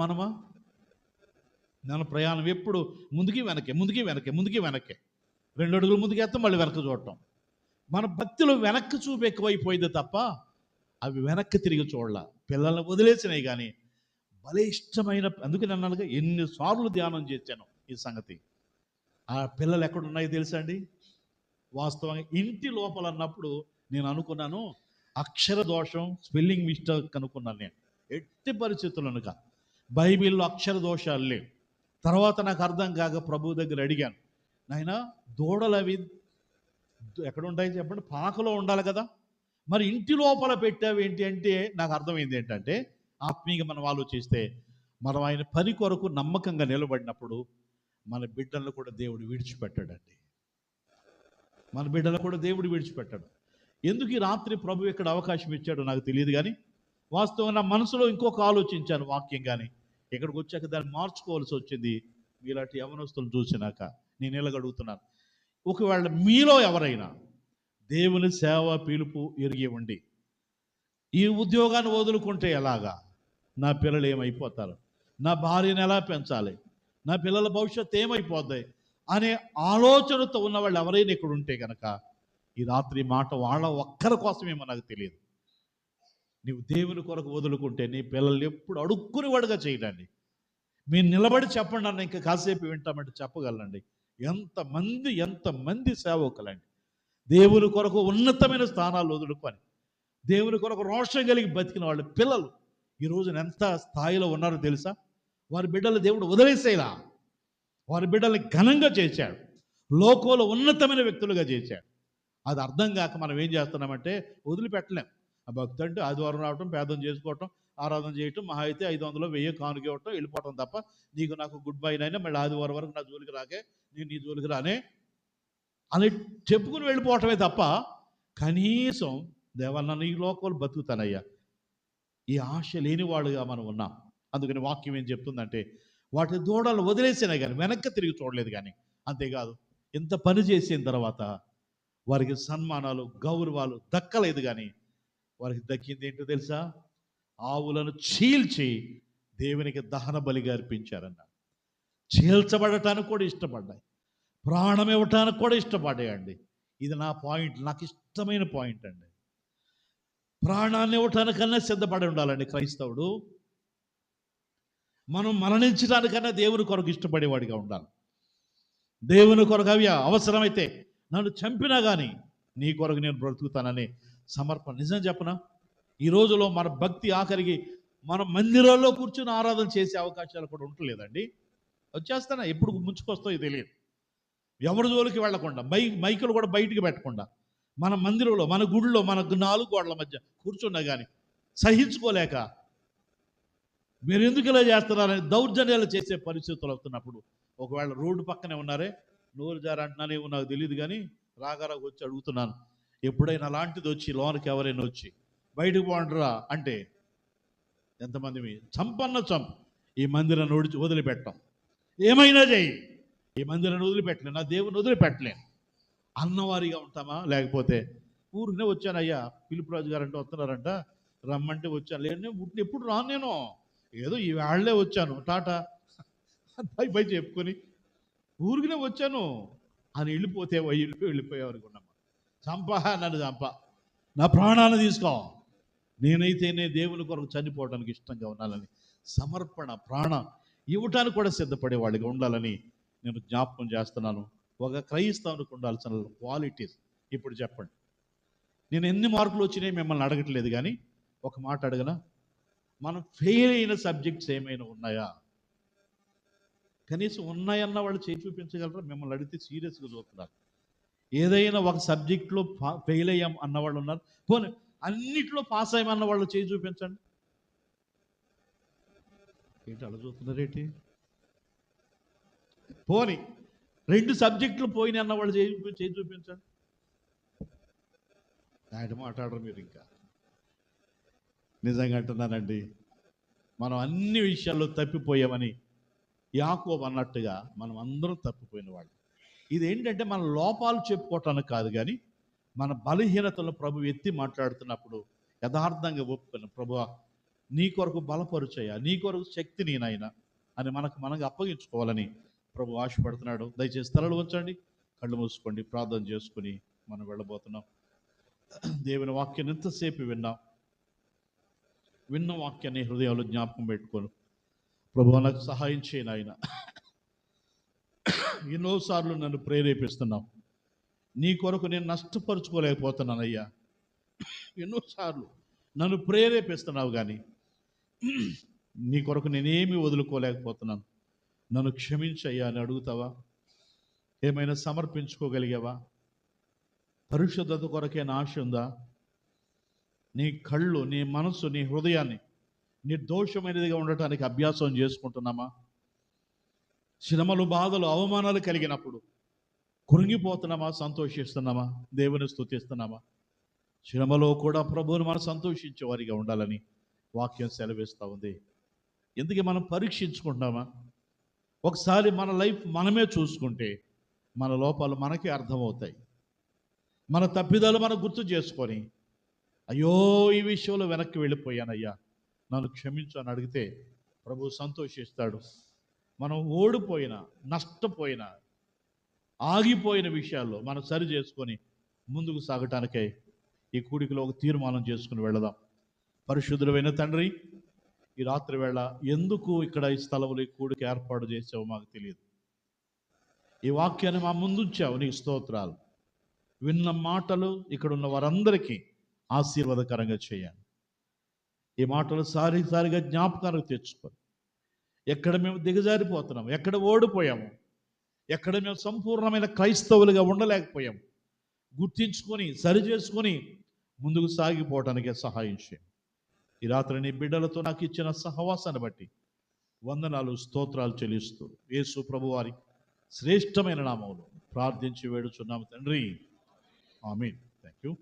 మన ప్రయాణం ఎప్పుడు ముందుకి వెనక్కి 2 అడుగులు ముందుకేస్తాం, మళ్ళీ వెనక్కి చూడటం. మన భక్తిలో వెనక్కి చూపు ఎక్కువైపోయింది తప్ప అవి వెనక్కి తిరిగి చూడాల. పిల్లల్ని వదిలేసినాయి కానీ భలే ఇష్టమైన, అందుకే నన్ను ఎన్నిసార్లు ధ్యానం చేశాను ఈ సంగతి. ఆ పిల్లలు ఎక్కడున్నాయో తెలుసా అండి? వాస్తవంగా ఇంటి లోపల అన్నప్పుడు నేను అనుకున్నాను అక్షర దోషం, స్పెల్లింగ్ మిస్టేక్ అనుకున్నాను. నేను ఎట్టి పరిస్థితులను బైబిల్లో అక్షర దోషాలు లేవు. తర్వాత నాకు అర్థం కాక ప్రభు దగ్గర అడిగాను, నాయన దూడలు అవి ఎక్కడ ఉంటాయి చెప్పండి, పాకలో ఉండాలి కదా, మరి ఇంటి లోపల పెట్టావు ఏంటి అంటే నాకు అర్థమైంది ఏంటంటే, ఆత్మీయంగా మనం ఆలోచిస్తే మనం ఆయన పని కొరకు నమ్మకంగా నిలబడినప్పుడు మన బిడ్డలను కూడా దేవుడు విడిచిపెట్టాడండి. మన బిడ్డలు కూడా దేవుడు విడిచిపెట్టాడు. ఎందుకు ఈ రాత్రి ప్రభు ఇక్కడ అవకాశం ఇచ్చాడో నాకు తెలియదు కానీ వాస్తవంగా నా మనసులో ఇంకొక ఆలోచించాను వాక్యం, కానీ ఇక్కడికి వచ్చాక దాన్ని మార్చుకోవాల్సి వచ్చింది. మీలాంటి యవనస్తులు చూసినాక నేను ఎలాగడుగుతున్నాను, ఒకవేళ మీలో ఎవరైనా దేవుని సేవ పిలుపు ఎరిగి ఉండి ఈ ఉద్యోగాన్ని వదులుకుంటే ఎలాగా, నా పిల్లలు ఏమైపోతారు, నా భార్యను ఎలా పెంచాలి, నా పిల్లల భవిష్యత్తు ఏమైపోద్ది అనే ఆలోచనతో ఉన్న వాళ్ళు ఎవరైనా ఇక్కడ ఉంటే కనుక ఈ రాత్రి మాట వాళ్ళ ఒక్కరి కోసమేమో నాకు తెలియదు. నీవు దేవుని కొరకు వదులుకుంటే నీ పిల్లల్ని ఎప్పుడు అడుక్కుని వాడుగా చేయడండి. మీరు నిలబడి చెప్పండి అన్న ఇంకా కాసేపు వింటామంటే చెప్పగలండి. ఎంతమంది సేవకులండి దేవుని కొరకు ఉన్నతమైన స్థానాలు వదులుకొని దేవుని కొరకు రోషం కలిగి బతికిన వాళ్ళు పిల్లలు ఈ రోజున ఎంత స్థాయిలో ఉన్నారో తెలుసా? వారి బిడ్డలు దేవుడు వదిలేసేలా వారి బిడ్డల్ని ఘనంగా చేశాడు, లోకంలో ఉన్నతమైన వ్యక్తులుగా చేశాడు. అది అర్థం కాక మనం ఏం చేస్తున్నామంటే వదిలిపెట్టలేం. ఆ భక్తి అంటే ఆదివారం రావటం, పేదం చేసుకోవటం, ఆరాధన చేయటం, మహా అయితే 500 1000 కానుక ఇవ్వటం, వెళ్ళిపోవటం తప్ప నీకు నాకు గుడ్ బై అయినా మళ్ళీ ఆదివారం వరకు నా జోలికి రాకే, నేను నీ జోలికి రానే అని చెప్పుకుని వెళ్ళిపోవటమే తప్ప కనీసం దేవా నన్ను ఈ లోకంలో బతుకుతానయ్యా, ఈ ఆశ లేని వాళ్ళుగా మనం ఉన్నాం. అందుకని వాక్యం ఏం చెప్తుందంటే వాటి దూడలు వదిలేసినా కానీ వెనక్కి తిరిగి చూడలేదు. కానీ అంతేకాదు ఇంత పని చేసిన తర్వాత వారికి సన్మానాలు, గౌరవాలు దక్కలేదు. కానీ వారికి దక్కింది ఏంటో తెలుసా? ఆవులను చీల్చి దేవునికి దహన బలిగా అర్పించారన్న. చీల్చబడటానికి కూడా ఇష్టపడ్డాయి, ప్రాణం ఇవ్వటానికి కూడా ఇష్టపడ్డాయండి. ఇది నా పాయింట్, నాకు ఇష్టమైన పాయింట్ అండి. ప్రాణాన్ని ఇవ్వటానికన్నా సిద్ధపడి ఉండాలండి క్రైస్తవుడు. మనం మరణించడానికన్నా దేవుని కొరకు ఇష్టపడేవాడిగా ఉండాలి. దేవుని కొరకు అవి అవసరమైతే నన్ను చంపినా కానీ నీ కొరకు నేను బ్రతుకుతానని సమర్పణ. నిజం చెప్పనా, ఈ రోజులో మన భక్తి ఆఖరికి మన మందిరాల్లో కూర్చుని ఆరాధన చేసే అవకాశాలు కూడా ఉండలేదండి. వచ్చేస్తానా ఎప్పుడు ముంచుకొస్తాయో తెలియదు. ఎవరి జోలికి వెళ్లకుండా మైకులు కూడా బయటికి పెట్టకుండా మన మందిరంలో, మన గుడిలో, మన 4 గోడల మధ్య కూర్చున్నా కానీ సహించుకోలేక మీరు ఎందుకు ఇలా చేస్తున్నారని దౌర్జన్యాలు చేసే పరిస్థితులు వస్తున్నప్పుడు, ఒకవేళ రోడ్డు పక్కనే ఉన్నారే, నోరు జారు అంటున్నానేమో నాకు తెలియదు కానీ రాగారాకు వచ్చి అడుగుతున్నాను, ఎప్పుడైనా అలాంటిది వచ్చి లోనికి ఎవరైనా వచ్చి బయటకు పోండిరా అంటే ఎంతమంది చంపన్న చంపు ఈ మందిరాన్ని వదిలిపెట్టం, ఏమైనా చేయి, ఈ మందిరాన్ని వదిలిపెట్టలేను, నా దేవుని వదిలిపెట్టలేను అన్నవారిగా ఉంటామా? లేకపోతే ఊరినే వచ్చానయ్యా, పిలుపు రాజు గారు అంటే వస్తున్నారంట, రమ్మంటే వచ్చాను, లేదు ఎప్పుడు రాను నేను, ఏదో ఈ వేళ్లే వచ్చాను, టాటా బై బై చెప్పుకొని ఊరికినే వచ్చాను అని వెళ్ళిపోతే వెళ్ళిపోయేవారికి ఉన్నామా? చంప, నన్ను చంప, నా ప్రాణాన్ని తీసుకో, నేనైతేనే దేవుని కొరకు చనిపోవడానికి ఇష్టంగా ఉండాలని సమర్పణ ప్రాణం ఇవ్వటానికి కూడా సిద్ధపడే వాళ్ళగా ఉండాలని నేను జ్ఞాపకం చేస్తున్నాను. ఒక క్రైస్తవునికి ఉండాల్సిన క్వాలిటీస్ ఇప్పుడు చెప్పండి. నేను ఎన్ని మార్కులు వచ్చినాయి మిమ్మల్ని అడగట్లేదు, కానీ ఒక మాట అడగనా? మనం ఫెయిల్ అయిన సబ్జెక్ట్స్ ఏమైనా ఉన్నాయా? కనీసం ఉన్నాయన్న వాళ్ళు చేయి చూపించగలరా? మిమ్మల్ని అడిగితే సీరియస్గా చూస్తున్నారు. ఏదైనా ఒక సబ్జెక్ట్లో ఫెయిల్ అయ్యాం అన్నవాళ్ళు ఉన్నారు. పోనీ అన్నిట్లో పాస్ అయ్యామన్న వాళ్ళు చేయి చూపించండి. ఏంటి అలా చూస్తున్నారేంటి? పోనీ 2 సబ్జెక్టులు పోయినాయి అన్న వాళ్ళు చేయి చూపించండి. ఆయన మాట్లాడరు మీరు. ఇంకా నిజంగా అంటున్నానండి, మనం అన్ని విషయాల్లో తప్పిపోయామని యాకోబు అన్నట్టుగా మనం అందరం తప్పిపోయిన వాళ్ళు. ఇదేంటంటే మన లోపాలు చెప్పుకోవటానికి కాదు, కానీ మన బలహీనతలను ప్రభు ఎత్తి మాట్లాడుతున్నప్పుడు యథార్థంగా ఒప్పుకుని, ప్రభువా నీ కొరకు బలపరుచయ్యా, నీ కొరకు శక్తి నేనైనా అని మనకు అప్పగించుకోవాలని ప్రభు ఆశపడుతున్నాడు. దయచేసి తలలు ఉంచండి, కళ్ళు మూసుకోండి, ప్రార్థన చేసుకుని మనం వెళ్ళబోతున్నాం. దేవుని వాక్యాన్ని ఎంతసేపు విన్న వాక్యాన్ని హృదయంలో జ్ఞాపకం పెట్టుకోను. ప్రభు నాకు సహాయం చేయను. ఆయన ఎన్నోసార్లు నన్ను ప్రేరేపిస్తున్నావు, నీ కొరకు నేను నష్టపరుచుకోలేకపోతున్నాను అయ్యా. ఎన్నోసార్లు నన్ను ప్రేరేపిస్తున్నావు, కానీ నీ కొరకు నేనేమి వదులుకోలేకపోతున్నాను, నన్ను క్షమించయ్యా అని అడుగుతావా? ఏమైనా సమర్పించుకోగలిగావా? పరిశుద్ధత కొరకే నా ఆశ ఉందా? నీ కళ్ళు, నీ మనసు, నీ హృదయాన్ని నిర్దోషమైనదిగా ఉండటానికి అభ్యాసం చేసుకుంటున్నామా? శ్రమలు, బాధలు, అవమానాలు కలిగినప్పుడు కృంగిపోతున్నామా? సంతోషిస్తున్నామా? దేవుని స్తుతిస్తున్నామా? శ్రమలో కూడా ప్రభువుని మనం సంతోషించే వారిగా ఉండాలని వాక్యం సెలవిస్తూ ఉంది. ఎందుకు మనం పరీక్షించుకుంటామా? ఒకసారి మన లైఫ్ మనమే చూసుకుంటే మన లోపాలు మనకే అర్థమవుతాయి. మన తప్పిదాలు మనం గుర్తు చేసుకొని, అయ్యో ఈ విషయంలో వెనక్కి వెళ్ళిపోయానయ్యా, నన్ను క్షమించు అని అడిగితే ప్రభు సంతోషిస్తాడు. మనం ఓడిపోయిన, నష్టపోయిన, ఆగిపోయిన విషయాల్లో మనం సరి చేసుకొని ముందుకు సాగటానికై ఈ కూడికలో ఒక తీర్మానం చేసుకుని వెళదాం. పరిశుద్ధుడైన తండ్రి, ఈ రాత్రి వేళ ఎందుకు ఇక్కడ ఈ స్థలంలో ఈ కూడిక ఏర్పాటు చేసావో మాకు తెలియదు. ఈ వాక్యాన్ని మా ముందుంచావు, నీకు స్తోత్రాలు. విన్న మాటలు ఇక్కడ ఉన్న వారందరికీ ఆశీర్వాదకరంగా చేయండి. ఈ మాటలు సారిగా జ్ఞాపకానికి తెచ్చుకొని, ఎక్కడ మేము దిగజారిపోతున్నాము, ఎక్కడ ఓడిపోయాము, ఎక్కడ మేము సంపూర్ణమైన క్రైస్తవులుగా ఉండలేకపోయాము, గుర్తించుకొని సరి చేసుకొని ముందుకు సాగిపోవటానికే సహాయం చేయండి. ఈ రాత్రి నీ బిడ్డలతో నాకు ఇచ్చిన సహవాసాన్ని బట్టి వందనాలు, స్తోత్రాలు చెల్లిస్తూ యేసు ప్రభువారి శ్రేష్టమైన నామములో ప్రార్థించి వేడుచున్నాము తండ్రి, ఆమేన్. Thank you.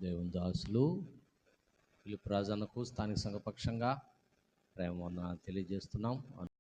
దేవుని దాసులు పిలుపు రాజన్నకు స్థానిక సంఘపక్షంగా ప్రేమ వందనాలు తెలియజేస్తున్నాం.